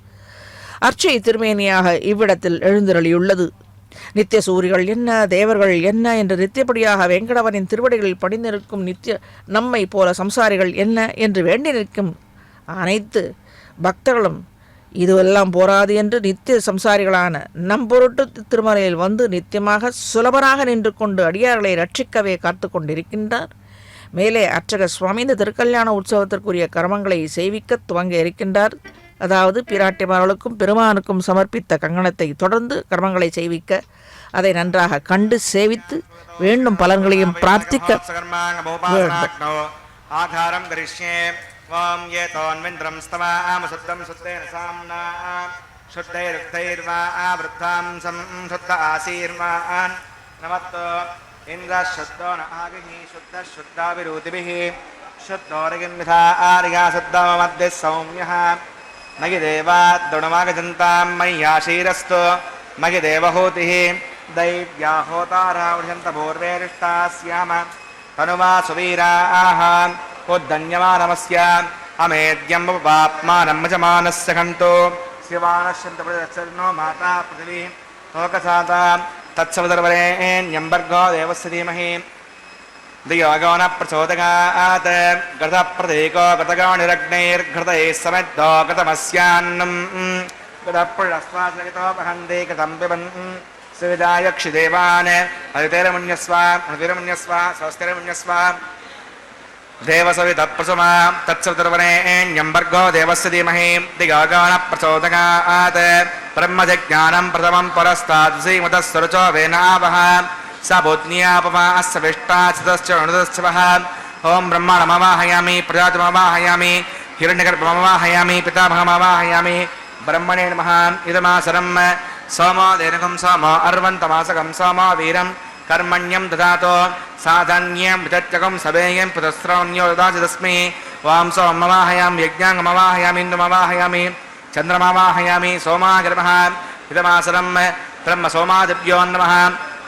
அர்ச்சை திருமேனியாக இவ்விடத்தில் எழுந்தருளியுள்ளது. நித்திய சூரிகள் என்ன தேவர்கள் என்ன என்று நித்தியப்படியாக வெங்கடவனின் திருவடிகளில் பணிந்திருக்கும் நித்திய நம்மை போல சம்சாரிகள் என்ன என்று வேண்டி நிற்கும் அனைத்து பக்தர்களும் இதுவெல்லாம் போராது என்று நித்திய சம்சாரிகளான நம் பொருட்டு திருமலையில் வந்து நித்தியமாக சுலபராக நின்று கொண்டு அடியார்களை ரட்சிக்கவே காத்து கொண்டிருக்கின்றார். மேலே அர்ச்சக சுவாமி இந்த திருக்கல்யாண உற்சவத்திற்குரிய கர்மங்களை செய்விக்க துவங்க இருக்கின்றார். அதாவது பிராட்டிமார்களுக்கும் பெருமானுக்கும் சமர்ப்பித்த கங்கணத்தை தொடர்ந்து கர்மங்களை செய்விக்க அதை நன்றாக கண்டு சேவித்து வேண்டும் பலன்களையும் பிரார்த்திக்க வேண்டும். ஆகாரம் கரிஷ்யே வாம் ஏ தோன்விந்திரம் ஸ்தவாம் சுத்தம் சுத்தேன சாம்னா சுத்தைருக்தைர்வா விருத்தாம் சம் சுத்த ஆசீர்வான் நமத்தோ இந்திர சுத்தோ ந ஆகிஹி சுத்த சுத்தாவிரோதிபிஹ சுத்தோரகின்விதா ஆர்யா சுத்தம மத்திய சௌம்யः மகி தேவாத் துணமாகஜந்தாம் மய்யாஷீரஸ்து மகி தேவஹூதிः दैव्या होतारावृषन्त पूर्वेरिष्टास्याम तनुवा सुवीराः उद्दन्यमानमस्य अमेद्यं पाप्मानं मजमानस्य खन्तो शिवानश्यन्तप्रदर्शनो माता पृथिवी लोकसाता तत्सवदर्वरेण्यं भर्गो देवस्य धीमहि धियो न प्रचोदयात् गतप्रतीको गतगानिरग्नैर्घृतैः समेद्धो गतमस्यान्नं गतप्रस्वासगतो वहन्ते गतं पिबन् सुविदायक्षिदेवान् हरितेरमुन्यस्व स्वस्तिरमुन्यस्व देवसवितप्रसुमा तत्सवितुर्वरेण्यं भर्गो देवस्य धीमहि धियो न प्रचोदयात् ब्रह्मजज्ञानं प्रथमं परस्तात् श्रीमतस्सरुचो वेनावः स भूत्न्यापमा अस्य विष्टाश्च अनुदश्चवः ॐ ब्रह्माणमवाहयामि प्रजातमवाहयामि हिरण्यगर्भमवाहयामि पितामहमवाहयामि ब्रह्मणे नमः इदमासरं सोमो देनकं सोमो अर्वन्तमासकं सोमो वीरं कर्मण्यं ददातो साधन्यं वितत्यकं सवेयं पुतस्रवण्यो ददाति तस्मै वां सोममवाहयामि यज्ञाङ्गमवाहयामि इन्दुमवाहयामि चन्द्रमवाहयामि सोमागर्भः इदमासरं ब्रह्म सोमादिभ्यो नमः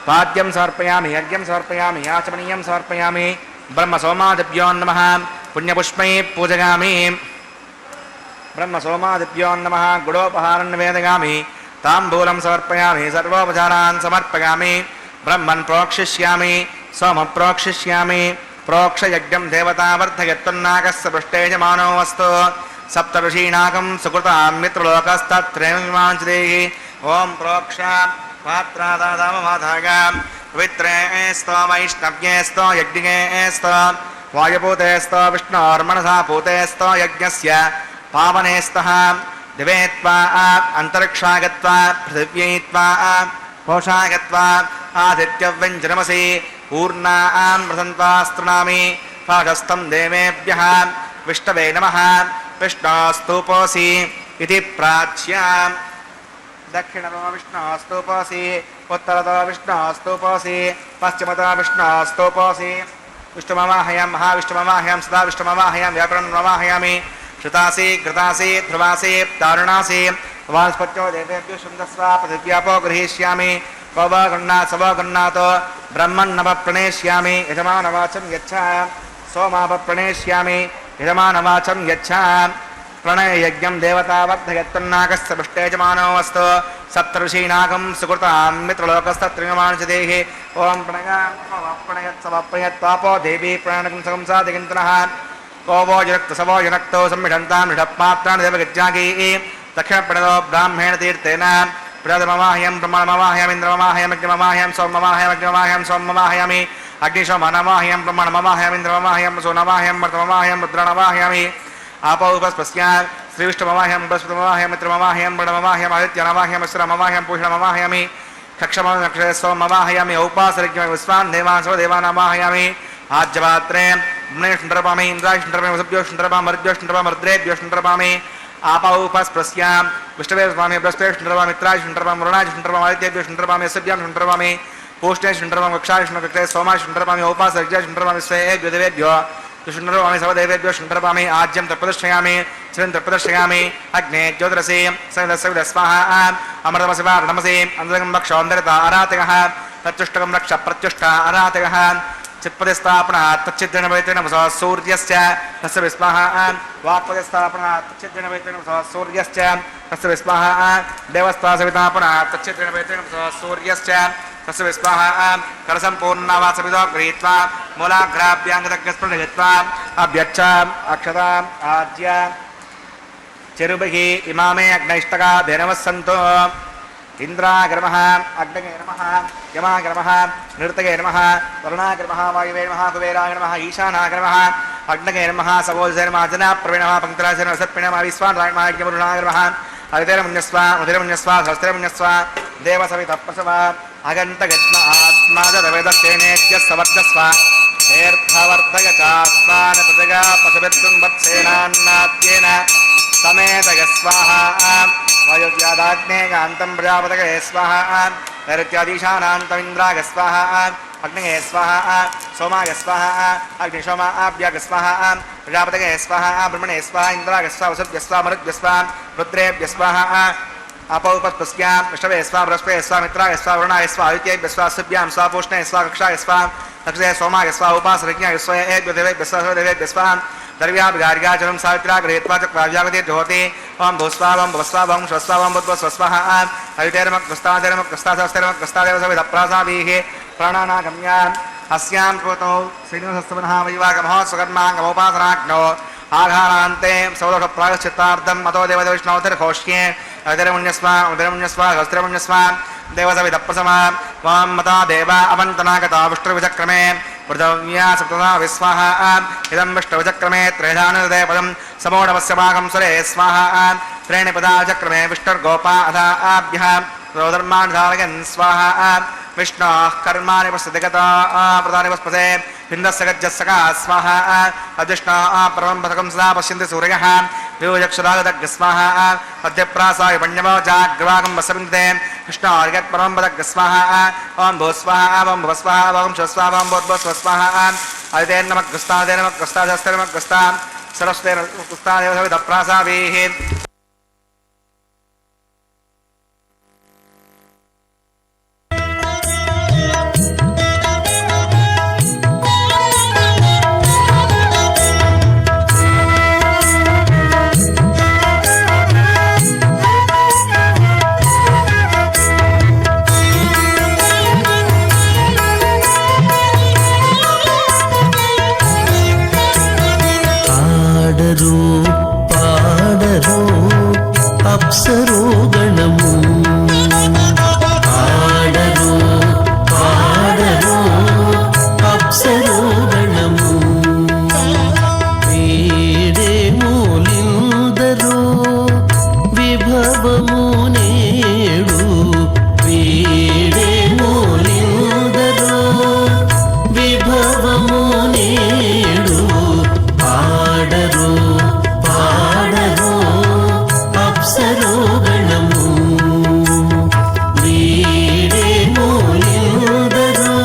पाद्यं समर्पयामि यज्ञं समर्पयामि याचमनीयं समर्पयामि ब्रह्म सोमादिभ्यो नमः पुण्यपुष्पैः पूजयामि ब्रह्म सोमादिभ्यो नमः गुडोपहारं निवेदयामि ताम्बूलं समर्पयामि सर्वोपचारान् समर्पयामि ब्रह्मन् प्रोक्षिष्यामि सोमं प्रोक्षिष्यामि प्रोक्षयज्ञं देवतावर्धयत्तन्नागस्य पृष्ठे यजमानो वस्तु सप्तऋषीणाकं सुकृतां मित्रलोकस्तत्रैवाञ्चदेहि ॐ प्रोक्ष पात्रादादाममाधागां पवित्रे स्तो वैष्णव्ये स्तो यज्ञे स्तो वायुपूते स्तो विष्णोर्मनसा पूते स्तो यज्ञस्य पावने स्तः दिवे त्वा अन्तरिक्षागत्वा पृथिव्यै त्वा पोषागत्वा आदित्यव्यञ्जनमसि पूर्णां प्रसन्त्वास्तृणामि पाठस्थं देवेभ्यः विष्णवे नमः विष्णोस्तूपोऽसि इति प्राच्यां दक्षिणतो विष्णोस्तूपोऽसि उत्तरतो विष्णोस्तूपोऽसि पश्चिमतो विष्णोस्तूपोऽसि विष्णुमवाहयां महाविष्णुमवाहयां सदा विष्णुमवाहयां व्याकरणमवाहयामि श्रुतासि घृतासि ध्रुवासि दारुणासि वानस्पत्यो देवेभ्यो शुन्दस्व पृथिव्यापो गृहीष्यामि कवगुण्णातो ब्रह्मन्नवप्रणेष्यामि यजमानवाचं यच्छ सोमापप्रणेष्यामि यजमानवाचं यच्छ प्रणययज्ञं देवतावर्धयत्तन्नागस्य पृष्ठे यजमानो वस्तु सप्तऋषीणाकं सुकृतां मित्रलोकस्तत्रियमानुषदेः ॐ प्रणयत्सवप्रणयत्वापो देवी प्रणयनकं सकं साधिकिन्तनः कोवो युनक्तसवो युनक्तो सम्मिषन्तां निषप्मात्राणि देवगज्जागीः दक्षिणप्रणतो ब्राह्मेण तीर्थेन प्रथमवाहयं ब्रह्मणमवाहयम् इन्द्रमवाहयम् अग्निमवाहयं सोममवाहयम् अग्निमवाहयं सोममवाहयामि अग्निशोम नमाह्यं ब्रह्म नमाह्यामि इन्द्र नमाह्यं वसु नमाह्यं मर्त नमाह्यं रुद्र नमाह्यामि आपो उपस्पस्या श्रीविष्णुममाह्यं बृहस्पतिममाह्यं मित्रममाह्यं वरुणममाह्यं आदित्य नमाह्यं अस्र ममाह्यं पूषण ममाह्यामि कक्षमं नक्षत्रे सोम ममाह्यामि औपासरिक्यं विश्वान् देवान् सर्वदेवान् नमाह्यामि आज्यपात्रे ब्रह्मेष्णुरपामि इन्द्राष्णुरपामि वसुभ्योष्णुरपामि मरुद्भ्योष्णुरपामि आपा उपस्पृश्यां विष्णुवेष्णुरपामि बृहस्पतिष्णुरपामि मित्राष्णुरपामि वरुणाष्णुरपामि आदित्यष्णुरपामि अस्रभ्योष्णुरपामि पूष्णेष्णुरपामि कक्षाष्णुरकृते सोमाष्णुरपामि औपासरिक्यष्णुरपामि स्वेभ्यो देवेभ्यो शुण्डरपामि सर्वदेवेभ्यो शुण्डरपामि आज्यं तत्प्रदर्शयामि श्रीं तत्प्रदर्शयामि अग्ने ज्योतिरसि सविदस्सविद स्वाहा अमृतमसि वा रणमसि अन्तरं रक्ष अन्तरता अरातकः तच्चुष्टकं रक्ष प्रत्युष्ट अरातकः चित्पतिस्थापनात् तच्चिद्रणपवित्रेण वसः सूर्यस्य तस्य विस्मः वाक्पतिस्थापनात् तच्चिद्रणपवित्रेण वसः सूर्यस्य तस्य विस्मः देवस्थासवितापनात् तच्चिद्रणपवित्रेण वसः सूर्यस्य तस्य विस्मः करसम्पूर्णवासविदो गृहीत्वा मूलाग्राभ्याङ्गतज्ञस्पृणयित्वा अभ्यच्छ अक्षताम् आज्य चरुभिः इमामे अग्नैष्टकाभ्यनमः सन्तु इंद्राय नमः अग्नये नमः यमाय नमः नृतये नमः वरुणाय नमः वायुवे नमः कुबेराय नमः ईशानाय नमः अग्नये नमः सवोजय नमः जनाप्रवे नमः पंक्तिराज नमः सत्पिणे नमः विश्वानाय नमः यज्ञवरुणाय नमः अदितिर्मुञ्जस्व मुदिर्मुञ्जस्व सहस्रमुञ्जस्व देवसवितप्रसव अगन्तगत्म आत्माजदवेदस्तेनेत्य सवर्जस्व तीर्थवर्धय चास्मान् प्रजगा पशुभिर्तुं वत्सेनान्नाद्येन समेतय स्वाहा वायुव्यादाग्ने कान्तं प्रजापतये स्वाहा नैऋत्यादीशानान्तमिन्द्राय स्वाहा अग्नये स्वाहा सोमाय स्वाहा अग्निशोमाभ्याग स्वाहा प्रजापतये स्वाहा ब्रह्मणे स्वाहा इन्द्राय स्वाहा वसुभ्यः स्वाहा मरुद्भ्यः स्वाहा रुद्रेभ्यः स्वाहा अपौपस्पस्यां विष्णवे स्वाहा बृहस्पतये स्वाहा मित्राय स्वाहा वरुणाय स्वाहा आदित्येभ्यः स्वाहा सुभ्यां स्वाहा पूष्णे स्वाहा कक्षाय स्वाहा नक्षत्रे सोमाय स्वाहा उपासरज्ञाय स्वाहेभ्यो देवेभ्यः स्वाहा देवेभ्यः स्वाहा दर्व्याभिगार्गाचरं सावित्रा गृहीत्वा चक्राव्यागते ज्योति ओं भूस्वावं भवस्वावं स्वस्वावं बुद्ध्वस्वस्वाहा अवितेरमक्तस्तादेरमक्तस्तादेव सविधप्रासाभिः प्राणानागम्याम् अस्यां कृतौ श्रीनिवासस्तवनः वैवागमः स्वकर्माङ्गमोपासनाग्नौ आघारान्ते सौदोषप्रायश्चित्तार्थम् अतो देवदेविष्णोतिर्घोष्ये अवितेरमुण्यस्वा उदरमुण्यस्वा सहस्रमुण्यस्वा देवसविधप्रसमा वां मता देवा अवन्तनागता विष्णुविचक्रमे पृथिव्या सप्तधा विस्वाहा इदं विष्णुविचक्रमे त्रेधानुदे पदं समोढवस्य भागं सुरे स्वाहा त्रीणि पदाचक्रमे विष्णुर्गोपा अधा आभ्यः रोधर्मान् धारयन् स्वाहा विष्णोः कर्माणि पश्यतिगता प्रधानि पस्पसे हिन्दस्य गज्जस्सका स्वाहा अजिष्णोः परमं पथकं सदा पश्यन्ति सूर्यः विभुजक्षुरागतज्ञ स्वाहा अद्यप्रासाय पण्यमो जाग्रवागं वसविन्दते कृष्णार्गत् परमं पदज्ञ स्वाहा ओं भूस्वाहा ओं भुवस्वाहा ओं स्वस्वाहा ओं भूर्भुवस्वाहा अदितेर्नमग्रस्तादेनमग्रस्तादस्तेर्नमग्रस्ता सरस्वतेर्नमग्रस्तादेव सविधप्रासाभिः పాడరో అప్సరో గణము పాడరో అప్సరో గణము వీడే మూలిందరో విభవము నేడు వీడే మూలిందరో విభవము నేడు పాడరో అప్సరో గణము వీడే మూలిందరో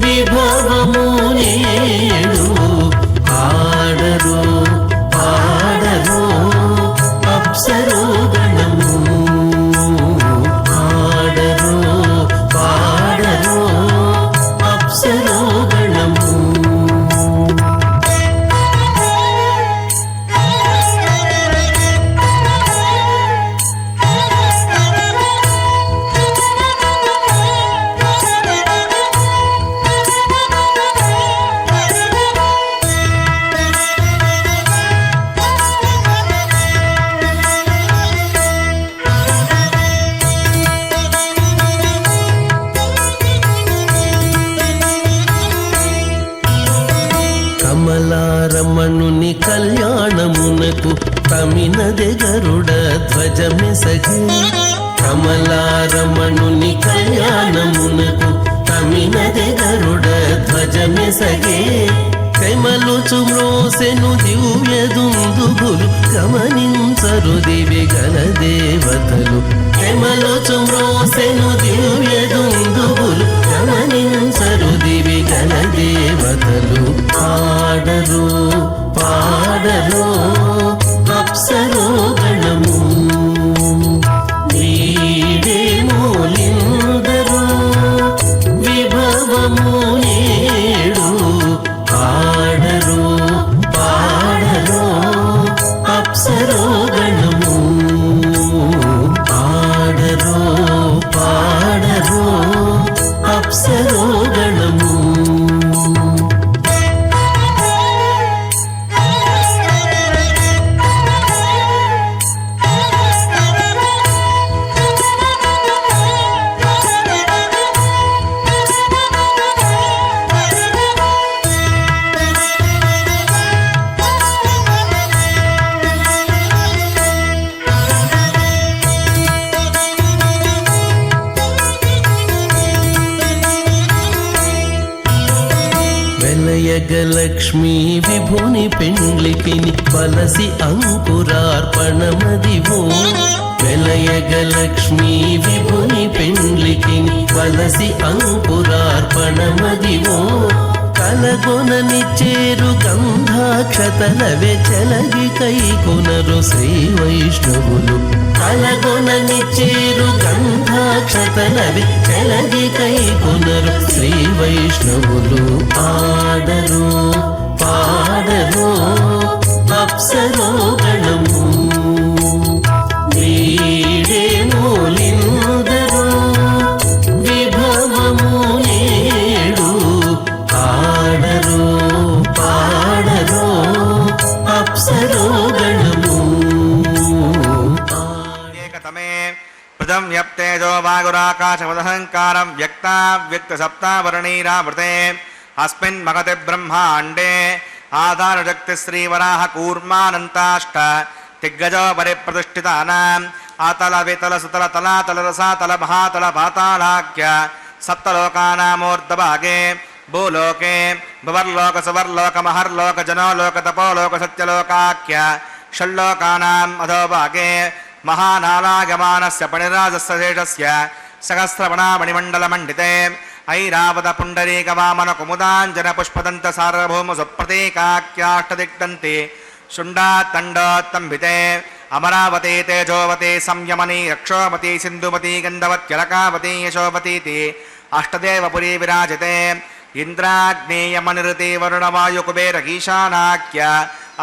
విభవము నేడు పాడరో అప్సరో గణము పాడరో అప్సరో గణము కమలారమణుని కళ్యాణమునకు తమినదే గరుడ ధ్వజమెసగే కమలారమణుని కళ్యాణమునకు తమినదే గరుడ ధ్వజమెసగే కైమలుచు మ్రోసెను దివ్య దుందుబులు గమనించరు దివి గల దేవతలు కైమలుచు మ్రోసెను దివ్య దుందుబులు గమనించరు దివి గల దేవతలు పాడరు పాడరు అప్సరో గణము వీడే మూలిందరు విభవము నేడు పాడరు పాడరు అప్సరో గణము పాడరు పాడరు అప్సరో గణము వెలయగలక్ష్మీ విభుని పెండ్లికిని వలసి అంకురార్పణమదివో వెలయగలక్ష్మీ విభుని పెండ్లికిని వలసి అంకురార్పణమదివో కలగొనని చేరు గంధాక్షతలవే చెలగి కైకొనరు శ్రీ వైష్ణవులు కలగొనని చేరు గంధాక్షతలవే చెలగి కైకొనరు శ్రీ వైష్ణవులు పాడరు పాడరు అప్సరో గణము వీడే మూలిందరు విభవము నేడు పాడరు పాడరు అప్సరో గణము ఏకతమే పదం వ్యప్తేజో వాగురాకాశమదహంకారం వ్యక్తా వ్యక్త సప్తావరణీరావృతే అస్మిన్ మగతి బ్రహ్మాండే ఆధారశక్తి శ్రీవరాహ కూర్మానంతాష్ట దిగ్గజో పరిప్రతిష్ఠితానాం ఆతల వితల సుతల తలాతల రసాతల మహాతల పాతాళాఖ్య సప్తలోకానామూర్ధభాగే భూలోకే భువర్లోక సువర్లోక మహర్లోక జనోలోక తపోలోక సత్యలోకాఖ్య షల్లోకానాం అధోభాగే మహానాలాగమానస్య పణిరాజస్య శేషస్య సహస్రవణామణిమండలమండితే ఐరావత పుండరీక వామన కుముదాంజన పుష్పదంత సార్వభౌమ సుప్రతీకాఖ్యాష్టదిగ్దంతి శుండాతండోత్తంబితే అమరావతి తేజోవతి సంయమని రక్షోమతి సింధుమతి గంధవత్యలకావతి యశోవతీతి అష్టదేవపురీ విరాజితే ఇంద్రాగ్నేయమనిరుతి వరుణవాయుకుబేరగీశానాఖ్య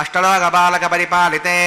అష్టలోకపాలక పరిపాలితే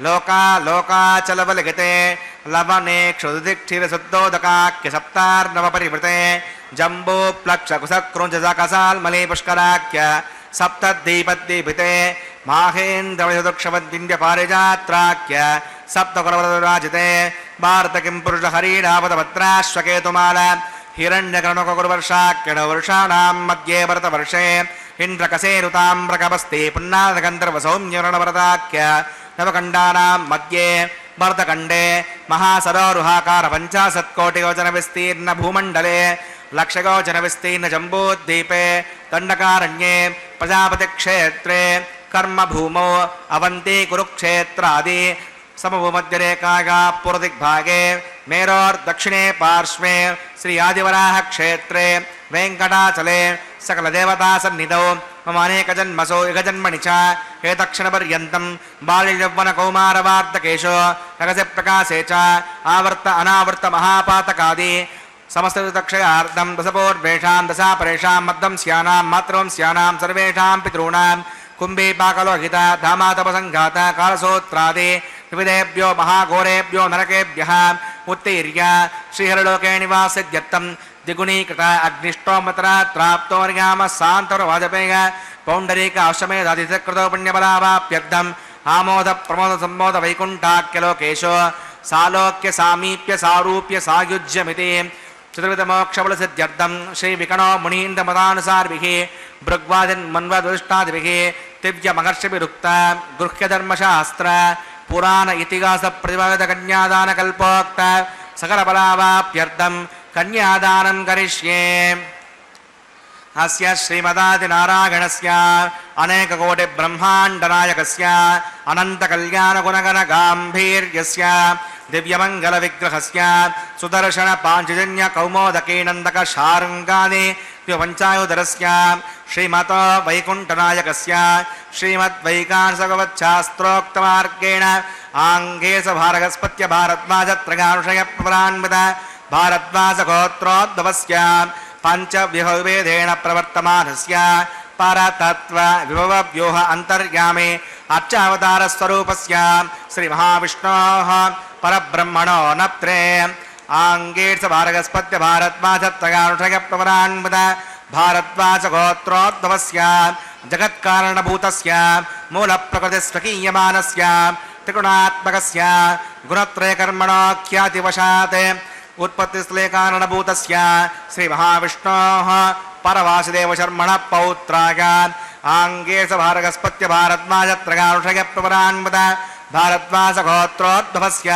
లోకా లోకాచలవలిగతే లవనే క్షుదిక్షిరశుద్ధోదకాఖ్య సప్తార్ణవ పరివృతే జంబూ ప్లక్ష కుశక్రుంజకసాల్మలీ పుష్కరాఖ్య సప్తద్దీపద్దీపితే మాహేంద్రవశదుక్షవద్వింధ్య పారిజాత్రాఖ్య సప్తకురవరాజితే భారత కిం పురుష హరీడాపదభద్రాశ్వకేతుమాల హిరణ్యకర్ణకురువర్షాఖ్యవర్షాణాం మధ్యే భరతవర్షే ఇంద్రకసేరుతామ్రకపస్తే పున్నాదగంధర్వసౌమ్యరణవరతాఖ్య నవకండానాం మధ్యే భరతఖండే మహాసరోరుహాకార పంచాశత్కోటియోజన విస్తీర్ణ భూమండలే లక్షయోజన విస్తీర్ణ జంబూద్వీపే దండకారణ్యే ప్రజాపతిక్షేత్రే కర్మభూమౌ అవంతి కురుక్షేత్రాది సమభూమధ్యరేఖాయా పూర్వదిగ్భాగే మేరోర్దక్షిణే పార్శ్వే శ్రీ ఆదివరాహ క్షేత్రే వెంకటాచలే సకలదేవతాసన్నిధౌ మమ అనేకజన్మసో యుగజన్మని చ ఏతక్షణపర్యంతం బాల్యవ్వనకౌమారవార్ధకేషు రహస్య ప్రకాశే చ ఆవర్త అనావర్త మహాపాతకాది సమస్తక్షయార్థం దశపూర్వేషాం దశాపరేషాం మద్దం స్యానాం మాతృం స్యానాం సర్వేషాం పితॄణాం కుంభీపాకలోహిత ధామాతపసంఘాత కాలసూత్రాది వివిధేభ్యో మహాఘోరేభ్యో నరకేభ్యః ఉత్తీర్య శ్రీహరలోకే నివాసిద్యర్థం द्विगुणीकृत अग्निष्टोमतराप्तोर्याम सान्तरो वाजपेय पौंडरीक अश्वमेधादिकृतो पुण्यबलावाप्यर्थम आमोद प्रमोद सम्मोद वैकुंठाख्यलोकेशो सालोक्य सामीप्य सारूप्य सायुज्यमिति चतुर्विधमोक्षबल सिद्ध्यर्थम श्री विकणो मुनीन्द्र मतानुसारिभिः भृग्वादिन् मन्वदुष्टादिभिः திவ்ய மகர்ஷிபிருக்த குருஹ்ய தர்மசாஸ்திர புராண இதிகாச பிரதிபாத கன்யாதான கல்போக்த சகல பலாவாப்யர்த்தம் கன்யாதானம் கரிஷ்யே. அஸ்ய ஸ்ரீமதாதி நாராயணஸ்ய அநேக கோடி பிரம்மாண்ட நாயகஸ்ய அனந்த கல்யாண குணகன காம்பீர்யஸ்ய திவ்யமங்கல விக்கிரகஸ்ய சுதர்சன பாஞ்சஜன்ய கௌமோதகே நந்தக ஷாருங்காதி பஞ்சாயுதரஸ்ய ஸ்ரீமத வைகுண்டநாயகஸ்ய ஸ்ரீமத் வைகாசகவச்சாஸ்திரோக்தமார்கேண ஆங்கே சபாரகஸ்பத்ய பாரத்வாஜத்ரகானுஷய பிரபரான்வித भारद्वाजगोत्रोद्भवस्य पञ्चव्यूहवेदेन प्रवर्तमानस्य परतत्त्व विभवव्यूह अन्तर्यामे अर्चावतारस्वरूपस्य श्रीमहाविष्णोः परब्रह्मणो नप्त्रे आङ्गेर्षभारगस्पत्य भारद्वाजत्रयानुषय प्रवरान्वित भारद्वाजगोत्रोद्भवस्य जगत्कारणभूतस्य मूलप्रकृतिस्वकीयमानस्य त्रिगुणात्मकस्य गुणत्रयकर्मणो ख्यातिवशात् उत्पत्तिस्थले कारणभूतस्य श्रीमहाविष्णोः परवासुदेव शर्मणः पौत्राय आङ्गेश भारगस्पत्य भारद्वाजत्रयानुषय प्रवरान्वित भारद्वाजगोत्रोद्भवस्य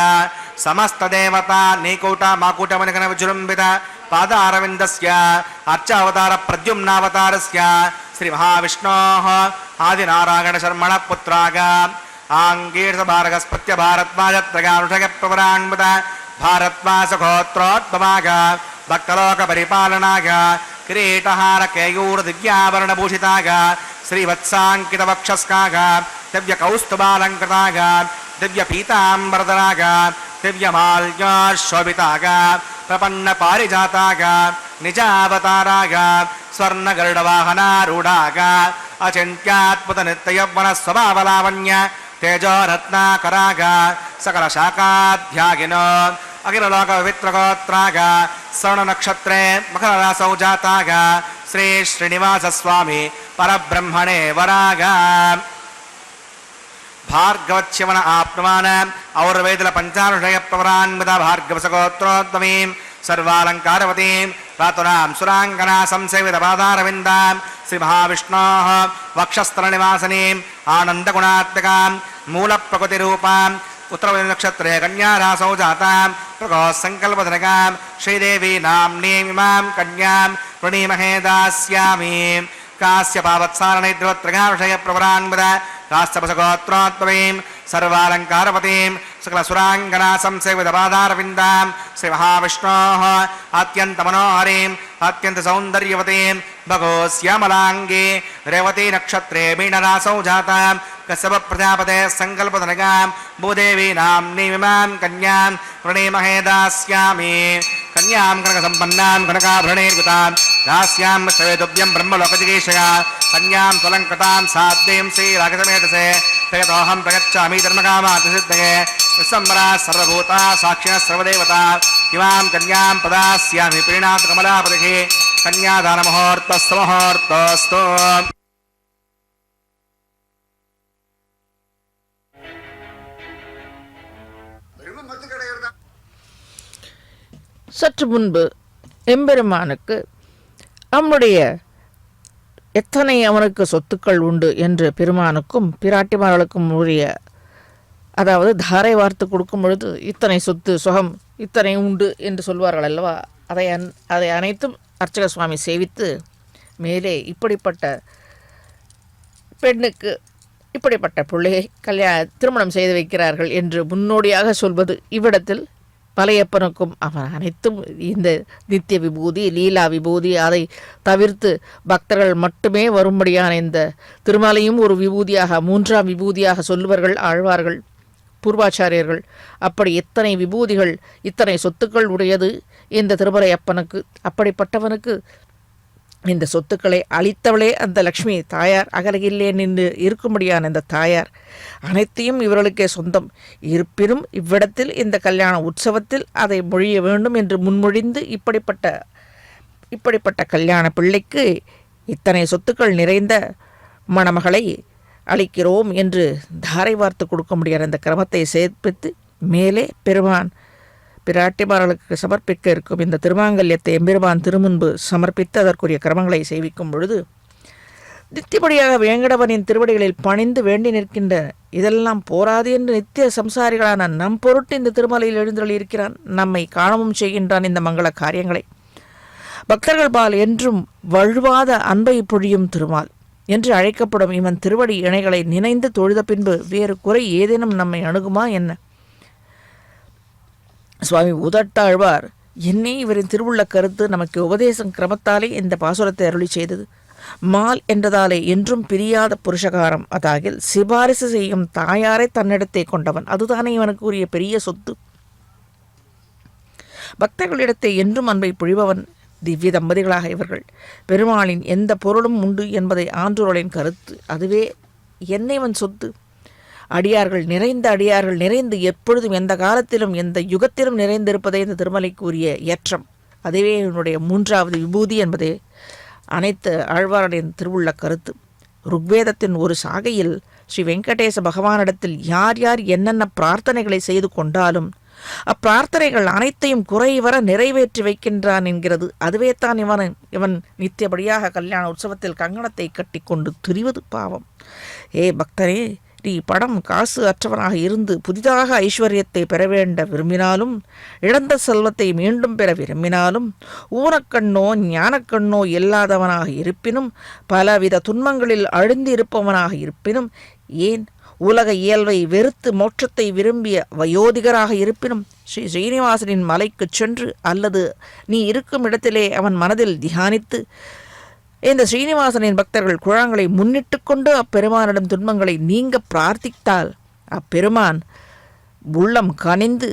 समस्तदेवता नीकूट माकूटमनिगण विजृम्भित पादारविन्दस्य अर्चावतार प्रद्युम्नावतारस्य श्रीमहाविष्णोः आदिनारायण शर्मणः पुत्राय आङ्गेश भारगस्पत्य भारद्वाजत्रयानुषय प्रवरान्वित भारद्वाजगोत्रोद्भवाय भक्तलोक परिपालनाय किरीटहार केयूर दिव्याभरणभूषिताय श्रीवत्साङ्कितवक्षस्काय दिव्यकौस्तुभालङ्कृताय दिव्यपीताम्बरधराय दिव्यमाल्याशोभिताय प्रपन्नपारिजाताय निजावताराय स्वर्णगरुडवाहनारूढाय अचिन्त्यात्मतनित्ययौवनस्वभावलावण्य तेजोरत्नाकराग सकलशाखाध्यागिनो अखिललोकपवित्रगोत्राग स्वर्णनक्षत्रे मकररासौ जाताग श्री श्रीनिवासस्वामी परब्रह्मणे वराग भार्गवच्यवन आप्नुमान और्वेदल पञ्चानुषय प्रवरान्वित भार्गवसगोत्रोद्भवीं सर्वालङ्कारवतीं प्रातुरां सुराङ्गना संसेवितपादारविन्दां श्रीमहाविष्णोः वक्षस्थलनिवासनीम् आनन्दगुणात्मकां मूलप्रकृतिरूपां उत्तरनक्षत्रे कन्यारासौ जातां प्रगोः सङ्कल्पधनकां श्रीदेवी नाम्नीमिमां कन्यां प्रणीमहे दास्यामि. कास्यपावत्सारणैद्रवत्रगानुषय प्रवरान्वित कास्यपसगोत्रोद्भवीं सर्वालङ्कारवतीं सकलसुराङ्गना संसेवितपादारविन्दां श्रीमहाविष्णोः अत्यन्तमनोहरीं अत्यन्तसौन्दर्यवतीं भगोस्यामलाङ्गी रेवती नक्षत्रे मीनरासौ जातां कश्यप प्रजापते सङ्कल्पधनकां भूदेवी नाम्नीमिमां कन्यां प्रणीमहे दास्यामि. कन्यां कनकसम्पन्नां कनकाभरणैर्युतां दास्यां सवेतुभ्यं ब्रह्मलोकजिगीषया कन्यां त्वलङ्कृतां साध्वीं श्रीरागसमेतसे तयतोऽहं प्रगच्छामि धर्मकामातिसिद्धये विश्वम्बरा सर्वभूता साक्षिणः सर्वदेवता इमां कन्यां प्रदास्यामि प्रीणात् कमलापतिः. कन्यादानमुहूर्तस्तमुहूर्तोऽस्तु. சற்று முன்பு எம்பெருமானுக்கு அவனுடைய எத்தனை அவனுக்கு சொத்துக்கள் உண்டு என்று பெருமானுக்கும் பிராட்டிமார்களுக்கும் உரிய, அதாவது தாரை வார்த்து கொடுக்கும் பொழுது இத்தனை சொத்து சுகம் இத்தனை உண்டு என்று சொல்வார்கள் அல்லவா, அதை அனைத்தும் அர்ச்சக சுவாமி சேவித்து மேலே இப்படிப்பட்ட பெண்ணுக்கு இப்படிப்பட்ட பிள்ளையை திருமணம் செய்து வைக்கிறார்கள் என்று முன்னோடியாக சொல்வது இவ்விடத்தில் மலையப்பனுக்கும் அவன் அனைத்தும் இந்த நித்திய விபூதி லீலா விபூதி அதை தவிர்த்து பக்தர்கள் மட்டுமே வரும்படியான இந்த திருமலையும் ஒரு விபூதியாக மூன்றாம் விபூதியாக சொல்லுவர்கள் ஆழ்வார்கள் பூர்வாச்சாரியர்கள். அப்படி எத்தனை விபூதிகள் இத்தனை சொத்துக்கள் உடையது இந்த திருமலையப்பனுக்கு. அப்படிப்பட்டவனுக்கு இந்த சொத்துக்களை அளித்தவளே அந்த லக்ஷ்மி தாயார், அகலகில்லேன் என்று இருக்கும்படியான இந்த தாயார் அனைத்தையும் இவர்களுக்கே சொந்தம். இருப்பினும் இவ்விடத்தில் இந்த கல்யாண உற்சவத்தில் அதை மொழிய வேண்டும் என்று முன்மொழிந்து இப்படிப்பட்ட கல்யாண பிள்ளைக்கு இத்தனை சொத்துக்கள் நிறைந்த மணமகளை அளிக்கிறோம் என்று தாரை வார்த்து கொடுக்க முடியாத இந்த கிரமத்தை சேர்ப்பித்து மேலே பெருமான் பிராட்டிமார்களுக்கு சமர்ப்பிக்க இருக்கும் இந்த திருமாங்கல்யத்தை எம்பெருமான் திருமுன்பு சமர்ப்பித்து அதற்குரிய கிரமங்களை செய்விக்கும் பொழுது நித்தியபடியாக வேங்கடவனின் திருவடிகளில் பணிந்து வேண்டி நிற்கின்ற இதெல்லாம் போராது என்று நித்திய சம்சாரிகளான நம் பொருட்டு இந்த திருமலையில் எழுந்தருளியிருக்கிறான். நம்மை காணவும் செய்கின்றான் இந்த மங்கள காரியங்களை. பக்தர்கள் பால் என்றும் வழுவாத அன்பை பொழியும் திருமால் என்று அழைக்கப்படும் இவன் திருவடி இணைகளை நினைந்து தொழுத பின்பு வேறு குறை ஏதேனும் நம்மை அணுகுமா என்ன? சுவாமி உதட்டாழ்வார் என்னே இவரின் திருவுள்ள கருத்து நமக்கு உபதேசம் கிரமத்தாலே இந்த பாசுரத்தை அருளி செய்தது. மால் என்றதாலே என்றும் பிரியாத புருஷகாரம் அதாகில் சிபாரிசு செய்யும் தாயாரை தன்னிடத்தை கொண்டவன். அதுதானே இவனுக்கு உரிய பெரிய சொத்து. பக்தர்களிடத்தை என்றும் அன்பை பொழிபவன். திவ்ய தம்பதிகளாக இவர்கள். பெருமாளின் எந்த பொருளும் உண்டு என்பதை ஆன்றோர்களின் கருத்து. அதுவே என்னைவன் சொத்து. அடியார்கள் நிறைந்து எப்பொழுதும் எந்த காலத்திலும் எந்த யுகத்திலும் நிறைந்திருப்பதே இந்த திருமலைக்கு உரிய ஏற்றம். அதுவே இவனுடைய மூன்றாவது விபூதி என்பதே அனைத்து ஆழ்வாரின் திருவுள்ள கருத்து. ருக்வேதத்தின் ஒரு சாகையில் ஸ்ரீ வெங்கடேச பகவானிடத்தில் யார் யார் என்னென்ன பிரார்த்தனைகளை செய்து கொண்டாலும் அப்பிரார்த்தனைகள் அனைத்தையும் குறைவர நிறைவேற்றி வைக்கின்றான் என்கிறது. அதுவே தான் இவன் நித்தியபடியாக கல்யாண உற்சவத்தில் கங்கணத்தை கட்டி கொண்டு திரிவது பாவம். ஏ பக்தரே, நீ படம் காசு அற்றவனாக இருந்து புதிதாக ஐஸ்வர்யத்தை பெற வேண்ட விரும்பினாலும், இழந்த செல்வத்தை மீண்டும் பெற விரும்பினாலும், ஊனக்கண்ணோ ஞானக்கண்ணோ இல்லாதவனாக இருப்பினும், பலவித துன்பங்களில் அழுந்தி இருப்பவனாக இருப்பினும், ஏன் உலக இயல்பை வெறுத்து மோட்சத்தை விரும்பிய வயோதிகராக இருப்பினும், ஸ்ரீ ஸ்ரீனிவாசனின் மலைக்குச் சென்று அல்லது நீ இருக்கும் இடத்திலே அவன் மனதில் தியானித்து இந்த ஸ்ரீனிவாசனின் பக்தர்கள் குழாங்களை முன்னிட்டு கொண்டு அப்பெருமானிடம் துன்பங்களை நீங்க பிரார்த்தித்தால் அப்பெருமான் உள்ளம் கனிந்து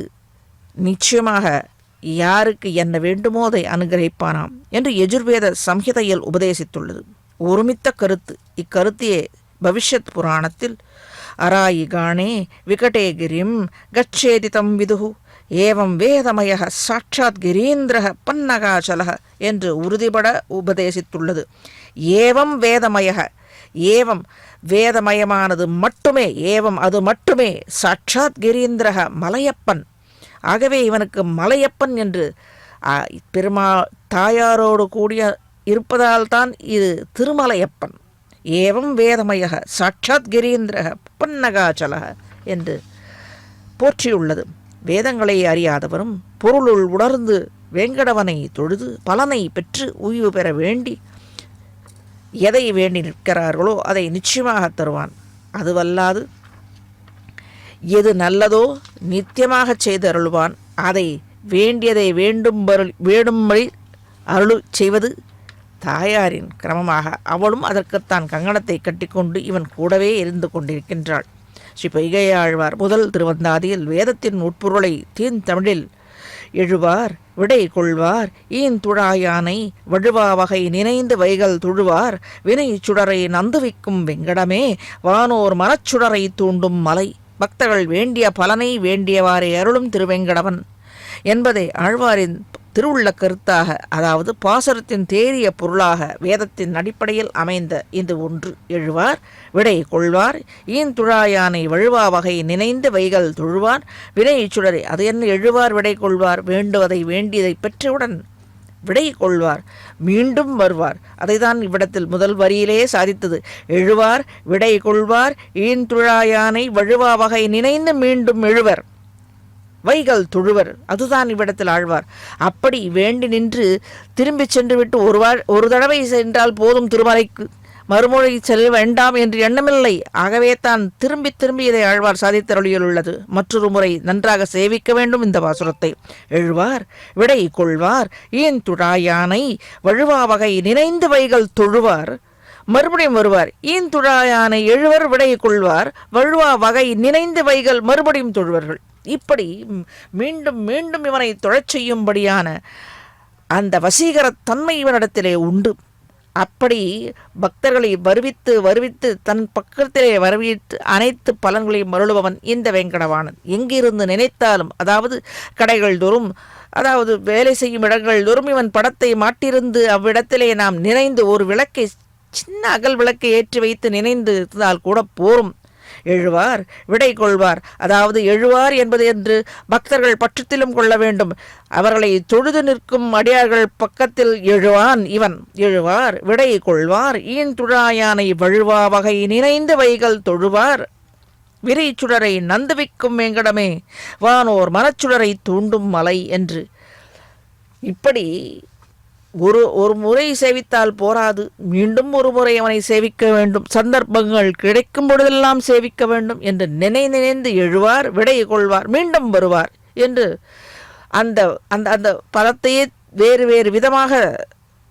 நிச்சயமாக யாருக்கு என்ன வேண்டுமோ அதை அனுகிரகிப்பானாம் என்று யஜுர்வேத சம்ஹிதையில் உபதேசித்துள்ளது. ஒருமித்த கருத்து. இக்கருத்தியே பவிஷ்யத் புராணத்தில் அராயி காணே விகடே கிரிம் கச்சேதி தம் விதுஹு ஏவம் வேதமய சாட்சாத் கிரீந்திர பன்னகாச்சல என்று உறுதிபட உபதேசித்துள்ளது. ஏவம் வேதமய, ஏவம் வேதமயமானது மட்டுமே, ஏவம் அது மட்டுமே சாட்சாத் கிரீந்திரக மலையப்பன். ஆகவே இவனுக்கு மலையப்பன் என்று தாயாரோடு கூடிய இருப்பதால் தான் இது திருமலையப்பன். ஏவம் வேதமய சாட்சாத் கிரீந்திரக பன்னகாச்சல என்று போற்றியுள்ளது. வேதங்களை அறியாதவரும் பொருளுள் உணர்ந்து வேங்கடவனை தொழுது பலனை பெற்று உய்வு பெற வேண்டி எதை வேண்டி நிற்கிறார்களோ அதை நிச்சயமாக தருவான். அதுவல்லாது எது நல்லதோ நித்தியமாக செய்து அருள்வான். அதை வேண்டியதை வேண்டும்படி அருள் செய்வது தாயாரின் கிரமமாக அவளும் அதற்குத்தான் கங்கணத்தை கட்டிக்கொண்டு இவன் கூடவே இருந்து கொண்டிருக்கின்றாள். ஸ்ரீ பொய்கையாழ்வார் முதல் திருவந்தாதியில் வேதத்தின் உட்பொருளை தீந்தமிழில் எழுவார் விடை கொள்வார் ஈன் துழாயானை வழுவா வகை நினைந்து வைகள் துழுவார் வினை சுடரை நந்துவிக்கும் வெங்கடமே வானோர் மனச்சுடரை தூண்டும் மலை. பக்தர்கள் வேண்டிய பலனை வேண்டியவாறே அருளும் திருவெங்கடவன் என்பதை ஆழ்வாரின் திருவுள்ள கருத்தாக, அதாவது பாசுரத்தின் தேறிய பொருளாக வேதத்தின் அடிப்படையில் அமைந்த இந்த ஒன்று. எழுவார் விடை கொள்வார் ஈன் துழாயானை வழுவா வகை நினைந்து வைகள் தொழுவார் வினை சுடரை. அது என்ன? எழுவார் விடை கொள்வார், வேண்டுவதை வேண்டியதை பெற்றவுடன் விடை கொள்வார், மீண்டும் வருவார். அதைதான் இவ்விடத்தில் முதல் வரியிலே சாதித்தது. எழுவார் விடை கொள்வார் ஈன் துழாயானை வழுவா வகை நினைந்து மீண்டும் எழுவர் வைகள் தொழுவர். அதுதான் இவ்விடத்தில் ஆழ்வார். அப்படி வேண்டி நின்று திரும்பி சென்று விட்டு ஒரு தடவை சென்றால் போதும் திருமலைக்கு, மறுமொழி செல்ல வேண்டாம் என்று எண்ணமில்லை. ஆகவே தான் திரும்பி திரும்பி இதை ஆழ்வார் சாதித்தருளியில் உள்ளது. மற்றொரு முறை நன்றாக சேவிக்க வேண்டும் இந்த பாசுரத்தை. எழுவார் விடை கொள்வார் ஏன் துழாயானை வழுவா வகை நினைந்து வைகள் தொழுவார், மறுபடியும் வருவார். ஈன் துழாயானை எழுவர் விடை கொள்வார் வழுவா வகை நினைந்து வைகள் மறுபடியும் தொழுவர்கள். இப்படி மீண்டும் மீண்டும் இவனை தொழச் செய்யும்படியான அந்த வசீகரத்தன்மை இவனிடத்திலே உண்டு. அப்படி பக்தர்களை வருவித்து தன் பக்கத்திலே வரவித்து அனைத்து பலன்களையும் மருளுபவன் இந்த வெங்கடவாணன். எங்கிருந்து நினைத்தாலும், அதாவது கடைகள் தோறும், அதாவது வேலை செய்யும் இடங்கள் தோறும் இவன் படத்தை மாட்டிருந்து அவ்விடத்திலே நாம் நினைந்து ஒரு விளக்கை, சின்ன அகல் விளக்கை ஏற்றி வைத்து நினைந்து இருந்தால் கூட போரும். எழுவார் விடை கொள்வார். அதாவது எழுவார் என்பது என்று பக்தர்கள் பட்சத்திலும் கொள்ள வேண்டும். அவர்களை தொழுது நிற்கும் அடியார்கள் பக்கத்தில் எழுவான் இவன். எழுவார் விடை கொள்வார் ஈன்துழாயானை வழுவா வகை நினைந்து வைகள் தொழுவார் விரை சுடரை நந்துவிக்கும் வேங்கடமே வானோர் மனச்சுடரை தூண்டும் மலை என்று. இப்படி ஒரு முறை சேவித்தால் போராது, மீண்டும் ஒரு முறை அவனை சேவிக்க வேண்டும், சந்தர்ப்பங்கள் கிடைக்கும் பொழுதெல்லாம் சேவிக்க வேண்டும் என்று நினைந்து எழுவார் விடை கொள்வார் மீண்டும் வருவார் என்று அந்த அந்த அந்த பதத்தையே வேறு வேறு விதமாக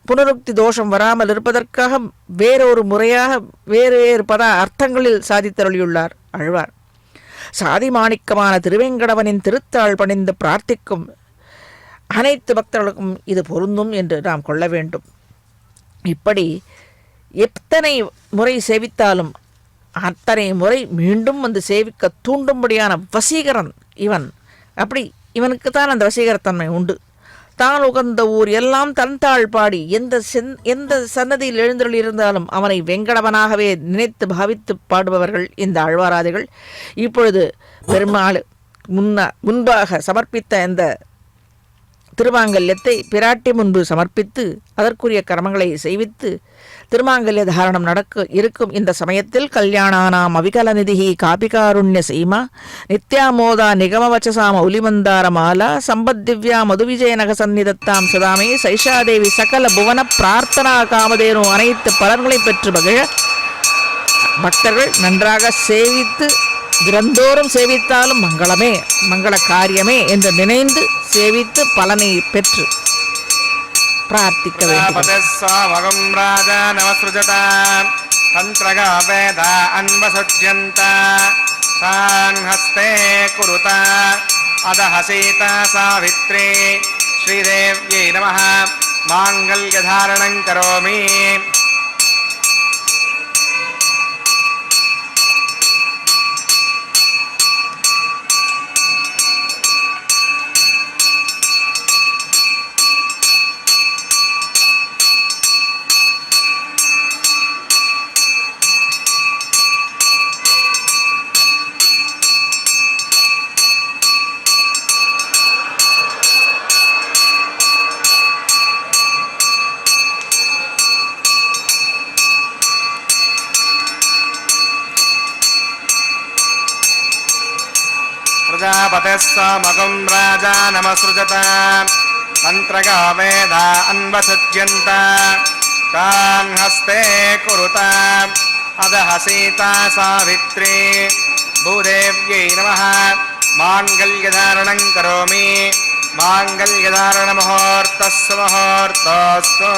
புனருக்தி தோஷம் வராமல் இருப்பதற்காக வேறொரு முறையாக வேறு வேறு பத அர்த்தங்களில் சாதித்தருளியுள்ளார் ஆழ்வார். சாதி மாணிக்கமான திருவேங்கடவனின் திருத்தாள் பணிந்து பிரார்த்திக்கும் அனைத்து பக்தர்களுக்கும் இது பொருந்தும் என்று நாம் கொள்ள வேண்டும். இப்படி எத்தனை முறை சேவித்தாலும் அத்தனை முறை மீண்டும் வந்து சேவிக்க தூண்டும்படியான வசீகரன் இவன். அப்படி இவனுக்குத்தான் அந்த வசீகரத்தன்மை உண்டு. தான் உகந்த ஊர் எல்லாம் தன்தாள் பாடி எந்த சன்னதியில் எழுந்தருளிருந்தாலும் அவனை வெங்கடவனாகவே நினைத்து பாவித்து பாடுபவர்கள் இந்த ஆழ்வாராதிகள். இப்பொழுது பெருமாள் முன்பாக சமர்ப்பித்த இந்த திருமாங்கல்யத்தை பிராட்டி முன்பு சமர்ப்பித்து அதற்குரிய கர்மங்களை செய்வித்து திருமாங்கல்ய தாரணம் இருக்கும் இந்த சமயத்தில் கல்யாணானாம் அவிகல நிதிஹி காபிகாருண்ய சீமா நித்யாமோதா நிகமவச்சசாம உலிமந்தார மாலா சம்பத்திவ்யா மதுவிஜயநக சந்நிதத்தாம் சுதாமே சைஷாதேவி சகல புவன பிரார்த்தனா காமதேனு அனைத்து பலன்களை பெற்று மகிழ பக்தர்கள் நன்றாக சேவித்து தினந்தோறும் சேவித்தாலும் மங்களமே மங்கள காரியமே என்று நினைந்து சேவித்து பலனை பெற்று பிரார்த்திக்க வேண்டும். ஸ்ரீதேவ்யை நமः. மாங்கல்யதாரணம் கரோமி. प्रजापतिः सोमगं राजा नमसृजत मन्त्रगा वेदा अन्वसृज्यन्त तान् हस्ते कुरुत अदः सीता सावित्री भूदेव्यै नमः. माङ्गल्यधारणं करोमि. माङ्गल्यधारणमुहूर्तस्य मुहूर्तोऽस्तु.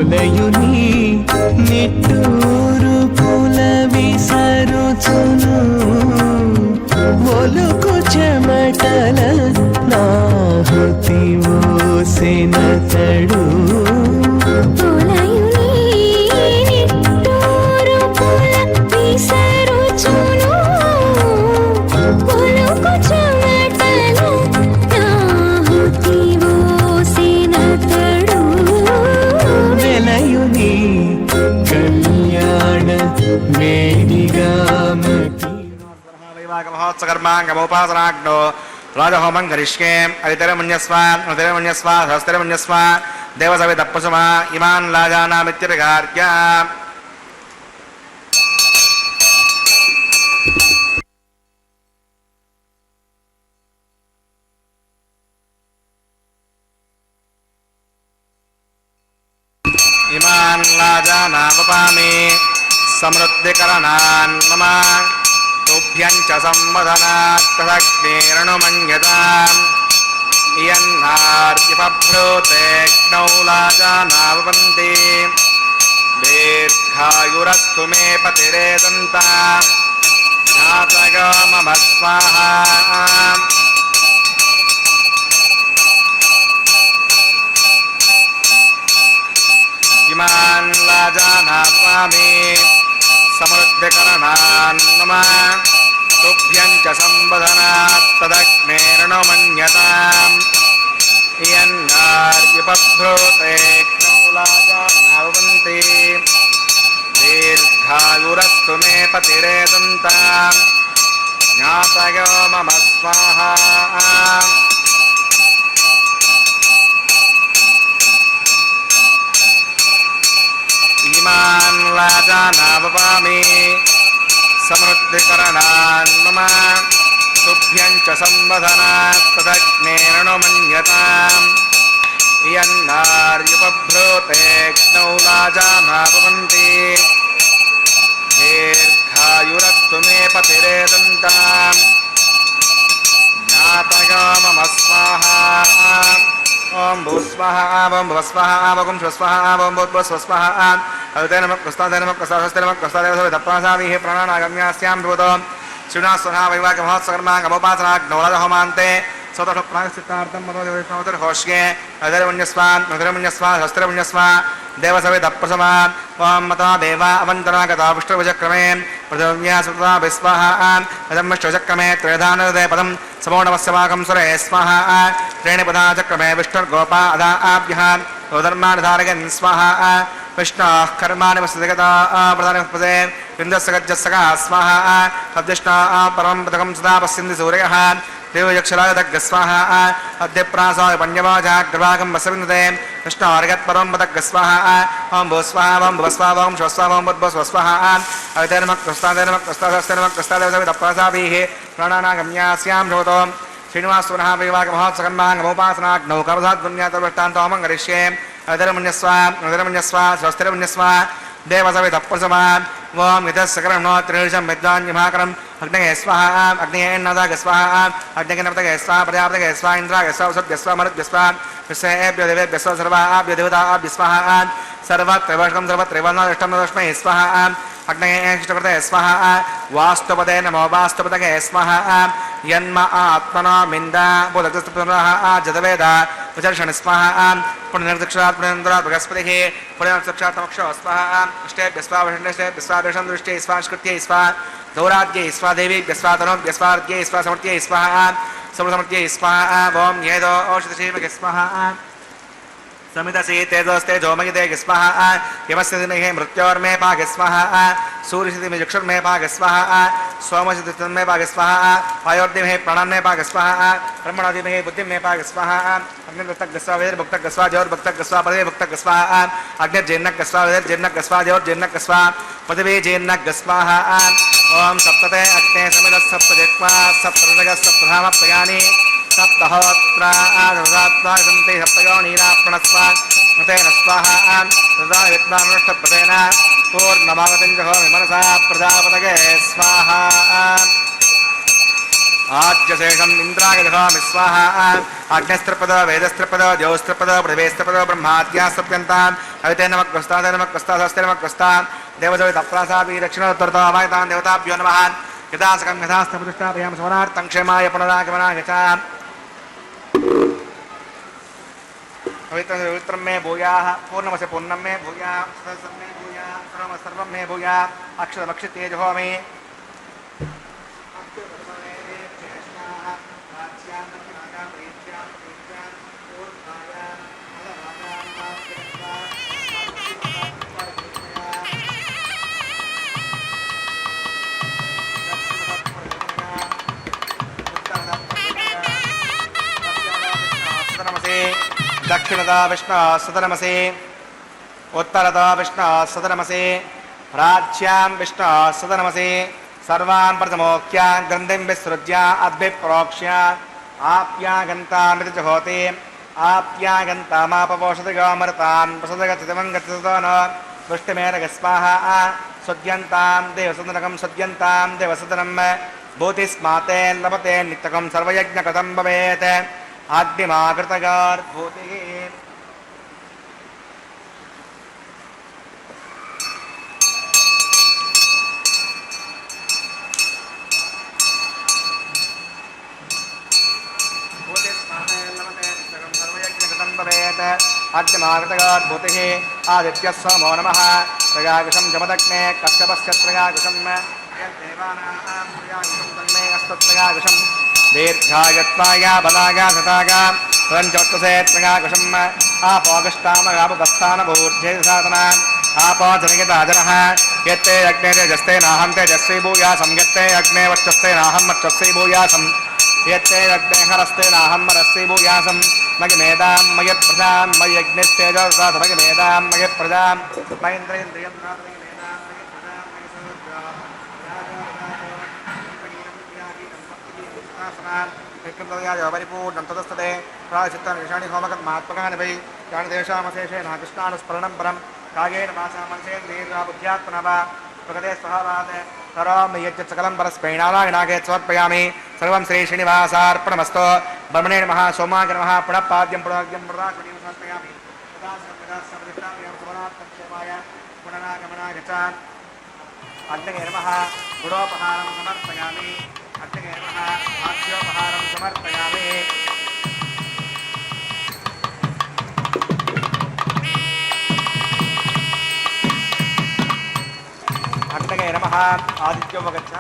పొలయుని నిట్టూరు పుల విసరుచును ఒలుకు చెమటల నాహుతి ఓసెనతడు వెలయుని కళ్యాణ మేడిగామటి మహోత్సకర్మాంగమోపాసనాగ్నో రాజహోమం కరిష్యే అదితరమన్యస్వ అదితరమన్యస్వ సహస్రమన్యస్వ దేవసవితప్పసుమా ఇమాన్ లాజానామిత్యభిగార్య ఇమాన్ లాజానావపామి సమృద్ధికరణాన్ మమ తుభ్యం చ సంవదనాత్ తదగ్నిరణుమన్యతాం ఇయన్నార్యపభ్రూతేక్నౌ లాజానావపంతి దీర్ఘాయురస్తు మే పతిరేదంతాం జ్ఞాతయో మమ స్వాహా ఇమాన్ లాజానావపామి సమృద్ధికరణాన్ మమ తుభ్యం చ సంవదనాత్ తదగ్నిరణుమన్యతాం ఇయన్నార్యపభ్రూతేక్నౌ లాజానావపంతి దీర్ఘాయురస్తు మే పతిరేదంతాం జ్ఞాతయో మమ స్వాహా ఇమాన్ లాజానావపామి సమృద్ధికరణాన్ మమ తుభ్యం చ సంవదనాత్ తదగ్నిరణుమన్యతాం ఇయన్నార్యపభ్రూతేక్నౌ లాజానావపంతి దీర్ఘాయురస్తు మే పతిరేదంతాం జ్ఞాతయో మమ స్వాహా ఓం భూస్వాహ ఓం భువస్వాహ ఓం స్వస్వాహ ఓం భూస్వస్వాహ అవితేనమస్వాదేవసవితప్రాసావిః ప్రాణానాగమ్యాస్యాం భూతో శివనాస్వనా వైవాగమహోత్సకర్మాంగమోపాసనాగ్నోలహోమాంతే स्वतः मधुर्होष्ये अधर्मण्यस्वान् मधुरमण्यस्वा हस्त्रमण्यस्वा देवसवितप्रसमा ओं मता देवा अवन्तरागता पुष्टभुजक्रमे पृथिव्या सुता विस्वाहा अधर्मष्टभुजक्रमे त्रयधानदे पदं समोणवस्यवाकं सुरे स्वाहा त्रीणिपदा चक्रमे विष्णुर्गोपा अदा आभ्यः धर्मानिधारयन् स्वाहा विष्णोः कर्माणि वसतिगता प्रधानपदे विन्दस्सगज्जस्सगा स्वाहा सद्विष्णोः परमं पदकं सदा पश्यन्ति सूर्यः देवयक्षराजदग्गस्वाहा अद्यप्रासाय पण्यवाजाग्रभागं वसविन्दते कृष्णार्गत्परं पदग्गस्वाहा ओं भूस्वाहा ओं भुवस्वाहा ओं श्वस्वाहा ओं बुद्भस्वस्वाहा अवितर्मकृष्णादेवकृष्णादेवसवितप्रासाभिः प्राणानागम्यास्यां भवतो श्रीनिवासपुनः वैवागमहोत्सकर्माङ्गमोपासनाग्नौ कर्मधाद्पुण्यातर्वष्टान्तोमं करिष्ये अवितर्मण्यस्वा स्वस्तिर्मण्यस्वा देवसवितप्रसमा ओं यतः सकरणो त्रिनिशं विद्वान्यमाकरम् अग्नये स्वाहा अग्नयेन्नदाग स्वाहा अग्नयनपतये स्वाहा प्रजापतये स्वाहा इन्द्राय स्वाहा सद्यस्वा मरुद्यस्वा विश्वेभ्यो देवेभ्यः सर्वाभ्यो देवताभ्यः स्वाहा सर्वत्रैवशकं सर्वत्रैवनादिष्टं तस्मै स्वाहा अग्नयेष्टकृतये स्वाहा वास्तुपदे नमो वास्तुपतये स्वाहा यन्म आत्मनो मिन्दा बोधस्तपुनः जतवेद विचर्षण स्वाहा पुण्यनिर्दक्षात् पुण्येन्द्रात् बृहस्पतिः पुण्यनिर्दक्षात्मक्षो स्वाहा इष्टेभ्यः स्वाहा वैष्णवेभ्यः स्वाहा दर्शनं दृष्टे स्वाहा स्कृत्यै स्वाहा गौराज्ञै स्वा देवीभ्यः स्वा तनोभ्यः स्वार्घ्यै स्वा समर्थ्यै स्वाहा समृद्धमर्थ्यै स्वाहा ओं येदो औषधीमगे स्वाहा समितसी तेजोस्ते जोमयिते स्वाहा यमस्य दिने मृत्योर्मे पाग स्वाहा सूर्यसिद्धि चक्षुर्मे पाग स्वाहा सोमसिद्धि पाग स्वाहा वायोर्दिमे प्राणन्मे पाग स्वाहा ब्रह्मणादिमे बुद्धिमे पाग स्वाहा अग्निर्भक्तगस्वा वेदर्भक्तगस्वा ज्योर्भक्तगस्वा पदवीभक्तगस्वा अग्निर्जेन्नगस्वा वेदर्जेन्नगस्वा ज्योर्जेन्नगस्वा पदवीजेन्नगस्वाहा ओं सप्तते अग्ने समितः सप्तजिह्वा सप्तरजगः सप्तहोत्रा आदुदात्वा सन्ति सप्तयोनीरा प्रणस्वा मतेन स्वाहा तदा विद्वामनुष्ठप्रदेन पूर्णमावतिं जहोमि मनसा प्रजापतये स्वाहा आज्यशेषम् इन्द्राय जहोमि स्वाहा अग्निस्त्रपद वेदस्त्रपद द्यौस्त्रपद पृथिवेस्त्रपद ब्रह्माद्यास्त्रप्यन्ताम् अविते नमः ग्रस्तादे नमः ग्रस्तादस्ते नमः ग्रस्ताम् देवजोय तप्रासापि दक्षिणोत्तरतोऽवायतान् देवताभ्यो नमः यदा सकं यथास्तप्रतिष्ठापयामि समनार्थं क्षेमाय पुनरागमनाय च पवित्रं मे भूयाः पूर्णमस्य पूर्णं मे भूयाः सर्वं मे भूयाः सर्वं मे भूयाः अक्षरमक्षितेजो मे दक्षिणदा विष्णु सदनमसे उत्तरदा विष्णु सदनमसे राज्यां विष्णु सदनमसे सर्वान् प्रथमोक्यां गन्धिं विसृज्य अद्भिप्रोक्ष्य आप्यागन्तामिति च होते आप्यागन्तामापपोषदगामृतान् प्रसदगतिमं गतितो न वृष्टिमेरगस्वाहा सुद्यन्तां देवसदनकं सुद्यन्तां देवसदनं भूतिस्माते लभते नित्यकं सर्वयज्ञकृतं भवेत् आग्निमाकृतगार्भूतिः अग्निमाकृतगार्भूतिः आदित्यः सोमो नमः त्रयागुषं जमदग्ने कश्यपस्य त्रयागुषं देवानां त्रयागुषं तन्मे अस्तत्रयागुषं दीर्घायत्वाय बलाय सताय पञ्चवत्तसे त्रयागुषम् आपोगष्टामगापस्थानभूर्जेसाधनाम् आपो जनयिताजनः यत्ते अग्ने तेजस्ते नाहं तेजस्वी भूयासं यत्ते अग्ने वर्चस्ते नाहं वर्चस्वी भूयासं यत्ते अग्ने हरस्ते नाहं हरस्वी भूयासं मयिमेदां मयप्रजां मयज्ञस्तेजसा मयिमेदां मयप्रजां मयेन्द्रेन्द्रियं परिपूर्णं तदस्तते प्रायश्चित्तानि विषाणि होमकर्मात्मकानि वै यानि तेषामशेषेण कृष्णानुस्मरणं परं कायेन वाचा मनसेन्द्रियेण बुद्ध्यात्मना वा प्रगते स्वभावात् करोमि यज्ञ सकलं परस्मैनारायणागे समर्पयामि सर्वं श्री श्रीनिवासार्पणमस्तु ब्रह्मणे नमः सोमाय नमः पुनः पाद्यं पुनर्ग्यं पुनराग्निं समर्पयामि पुनरागमनाय च अग्नये नमः गुडोपहारं समर्पयामि अग्नये नमः भाग्योपहारं समर्पयामि अग्नये नमः आदित्योपगच्छ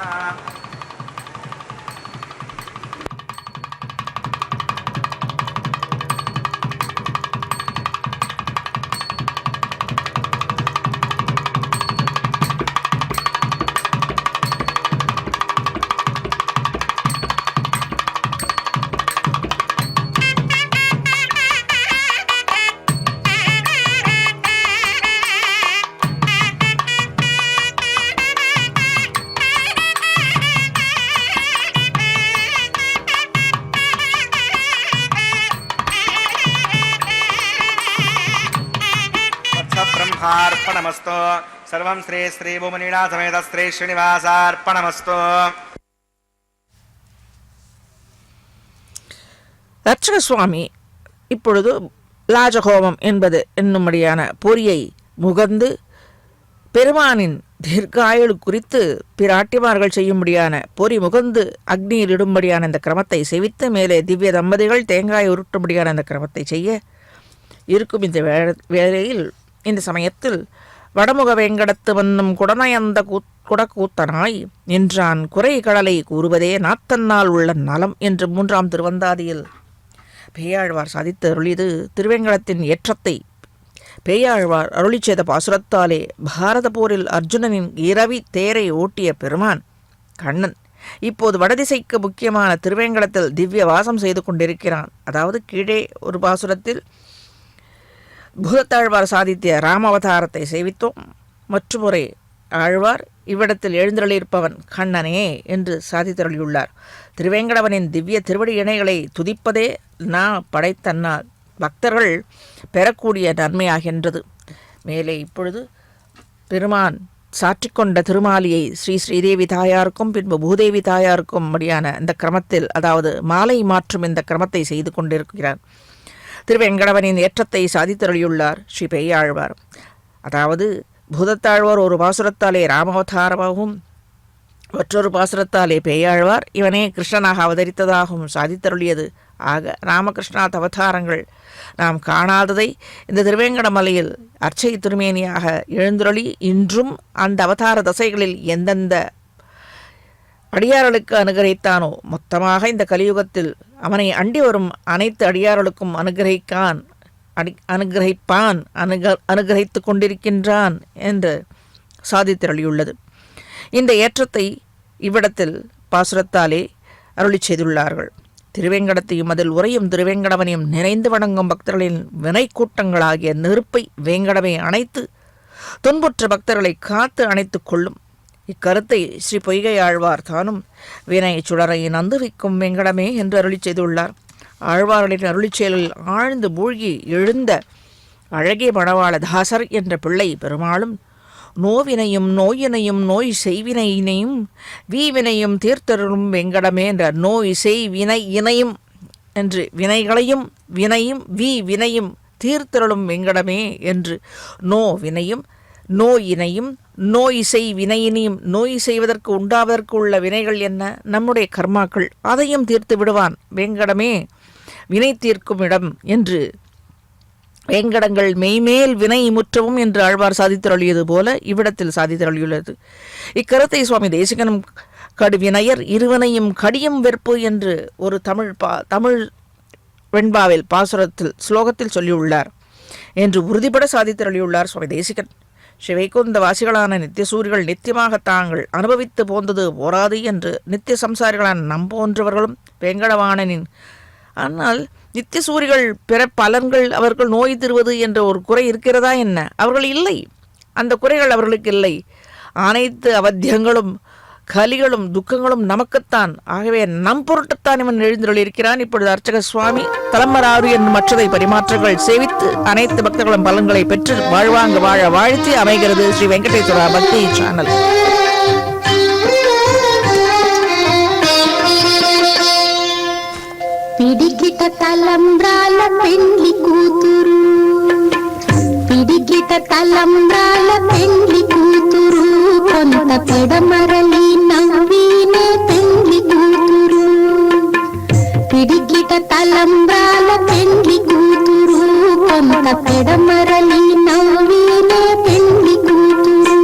ब्रह्मार्पणमस्तु सर्वं श्री श्री भूमनीला समेत श्री श्रीनिवासार्पणमस्तु அர்ச்சக சுவாமி இப்பொழுது லாஜஹோமம் என்பது என்னும்படியான பொறியை முகந்து பெருமானின் தீர்க்காயுள் குறித்து பிராட்டிமார்கள் செய்யும்படியான பொறி முகந்து அக்னியில் இடும்படியான இந்த கிரமத்தை செவித்து மேலே திவ்ய தம்பதிகள் தேங்காய் உருட்டும்படியான இந்த கிரமத்தை செய்ய இருக்கும் இந்த வேளையில் இந்த சமயத்தில் வடமுக வேங்கடத்து வந்தம் குடநயந்த குடக்கூத்தனாய் நின்றான் குறை கடலை கூறுவதே நாத்தன்னால் உள்ள நலம் என்று 3ஆம் திருவந்தாதியில் பேயாழ்வார் சாதித்து அருளியது திருவேங்கடத்தின் ஏற்றத்தை பேயாழ்வார் அருளி செய்த பாசுரத்தாலே பாரத போரில் அர்ஜுனனின் இரவி தேரை ஓட்டிய பெருமான் கண்ணன் இப்போது வடதிசைக்கு முக்கியமான திருவேங்கடத்தில் திவ்ய வாசம் செய்து கொண்டிருக்கிறான். அதாவது கீழே ஒரு பாசுரத்தில் பூதத்தாழ்வார் சாதித்திய ராமாவதாரத்தை சேவித்தோம். மற்றுமுறை ஆழ்வார் இவ்விடத்தில் எழுந்தருளியிருப்பவன் கண்ணனே என்று சாதித்தருளியுள்ளார். திருவேங்கடவனின் திவ்ய திருவடி இணைகளை துதிப்பதே படைத்தன்னால் பக்தர்கள் பெறக்கூடிய நன்மையாகின்றது. மேலே இப்பொழுது பெருமான் சாற்றிக்கொண்ட திருமாலியை ஸ்ரீதேவி தாயாருக்கும் பின்பு பூதேவி தாயாருக்கும் படியான இந்த கிரமத்தில், அதாவது மாலை மாற்றும் இந்த கிரமத்தை செய்து கொண்டிருக்கிறார். திருவேங்கடவனின் ஏற்றத்தை சாதித்தருளியுள்ளார் ஸ்ரீ பெய்யாழ்வார். அதாவது பூதத்தாழ்வார் ஒரு பாசுரத்தாலே ராமாவதாரமாகவும் மற்றொரு பாசுரத்தாலே பெய்யாழ்வார் இவனே கிருஷ்ணனாக அவதரித்ததாகவும் சாதித்தருளியது. ஆக ராமகிருஷ்ணாத் அவதாரங்கள் நாம் காணாததை இந்த திருவேங்கடமலையில் அர்ச்சை திருமேனியாக எழுந்துருளி இன்றும் அந்த அவதார தசைகளில் எந்தெந்த அடியார்களுக்கு அனுகிரகித்தானோ மொத்தமாக இந்த கலியுகத்தில் அவனை அண்டி வரும் அனைத்து அடியார்களுக்கும் அனுகிரகித்து கொண்டிருக்கின்றான் என்று சாதித்தருளியுள்ளது. இந்த ஏற்றத்தை இவ்விடத்தில் பாசுரத்தாலே அருளி செய்துள்ளார்கள். திருவேங்கடத்தையும் அதில் உரையும் திருவேங்கடவனையும் நிறைந்து வணங்கும் பக்தர்களின் வினை கூட்டங்களாகிய நெருப்பை வேங்கடவை அணைத்து துன்புற்ற பக்தர்களை காத்து அணைத்துக் கொள்ளும். இக்கருத்தை ஸ்ரீ பொய்கை ஆழ்வார் தானும் வினை சுடரை நந்துவிக்கும் வெங்கடமே என்று அருளி செய்துள்ளார். ஆழ்வார்களின் அருளிச்செயலில் ஆழ்ந்து மூழ்கி எழுந்த அழகிய மணவாள தாசர் என்ற பிள்ளை பெருமாளும் நோவினையும் நோயினையும் நோய் செய்வினையினையும் வீவினையும் தீர்த்தரும் வெங்கடமே என்ற நோய் செய் வினை இனையும் என்று வினைகளையும் வினையும் வினையும் தீர்த்தருளும் வெங்கடமே என்று வினையும் நோயினையும் நோய் செய் வினையினையும் நோய் செய்வதற்கு உண்டாவதற்கு உள்ள வினைகள் என்ன, நம்முடைய கர்மாக்கள், அதையும் தீர்த்து விடுவான் வேங்கடமே வினை தீர்க்கும் இடம் என்று வேங்கடங்கள் மெய்மேல் வினை முற்றவும் என்று ஆழ்வார் சாதித்தருளியது போல இவ்விடத்தில் சாதித்தருளியுள்ளது. இக்கருத்தை சுவாமி தேசிகனும் கடுவினையர் இருவனையும் கடியும் வெறுப்பு என்று ஒரு தமிழ் வெண்பாவில் பாசுரத்தில் ஸ்லோகத்தில் சொல்லியுள்ளார் என்று உறுதிபட சாதித்தருளியுள்ளார் சுவாமி தேசிகன். ஸ்ரீவைகுந்த வாசிகளான நித்தியசூரிகள் நித்தியமாக தாங்கள் அனுபவித்து போந்தது போராது என்று நித்திய சம்சாரிகளான நம்போன்றவர்களும் வேங்கடவாணனின். ஆனால் நித்தியசூரிகள் பிற பலன்கள் அவர்கள் நோய் தருவது என்ற ஒரு குறை இருக்கிறதா என்ன? அவர்கள் இல்லை, அந்த குறைகள் அவர்களுக்கு இல்லை. அனைத்து அவத்தியங்களும் கலிகளும் துக்கங்களும் நமக்குத்தான். ஆகவே நம் பொருட்டுத்தான் இவன் எழுந்துள்ளிருக்கிறான். இப்பொழுது அர்ச்சக சுவாமி தலமராறு என்னும் மற்றதை பரிமாற்றங்கள் சேவித்து அனைத்து பக்தர்களும் பலன்களை பெற்று வாழ்வாங்க வாழ வாழ்த்தி அமைகிறது ஸ்ரீ வெங்கடேஸ்வரா பக்தி சேனல். పిడికిట తలంబ్రాల పెండ్లి కూతురు, పిడికిట తలంబ్రాల పెండ్లి కూతురు, కొంత పెడమరలి నవ్వినే పెండ్లి కూతురు. పిడికిట తలంబ్రాల పెండ్లి కూతురు, కొంత పెడమరలి నవ్వినే పెండ్లి కూతురు.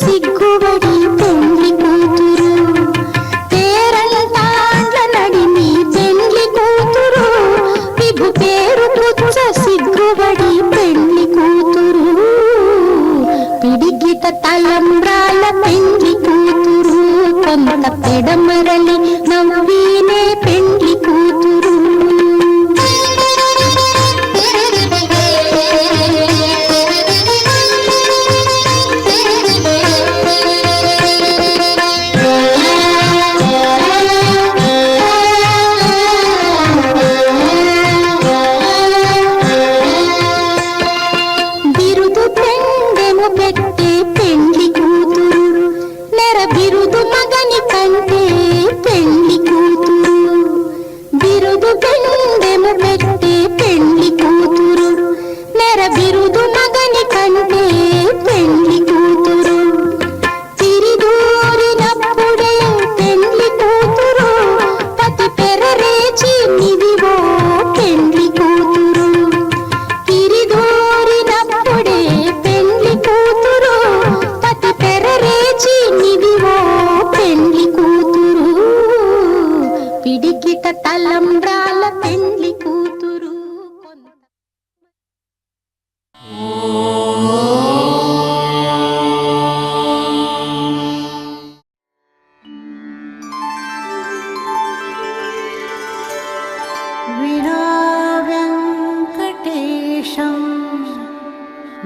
సిగ్గుబడి పెండ్లి కూతురు, పేరంటాండ్ల నడిమి పెండ్లి కూతురు, విభు పేరు పుచ్చ సిగ్గుబడి పెండ్లి కూతురు. పిడిగిట తలంబ్రాల పెండ్లి కూతురు, కొంత పెడమరలి నవ్వినే పెండ్లి కూతురు. పెండ్లి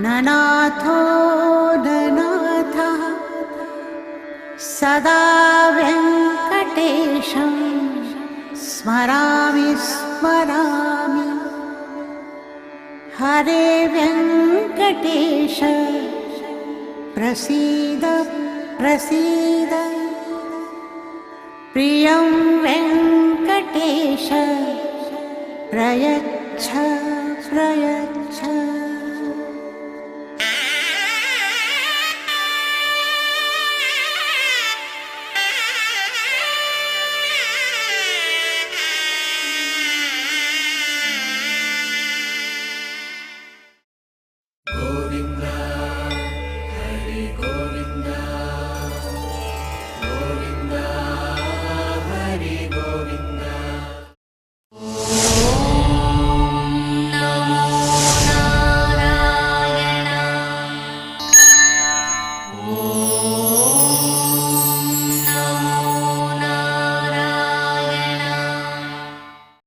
ननाथो ननाथः सदा वेङ्कटेशं स्मरामि स्मरामि हरे वेङ्कटेश प्रसीद प्रसीद प्रियं वेङ्कटेश प्रयच्छ प्रयच्छ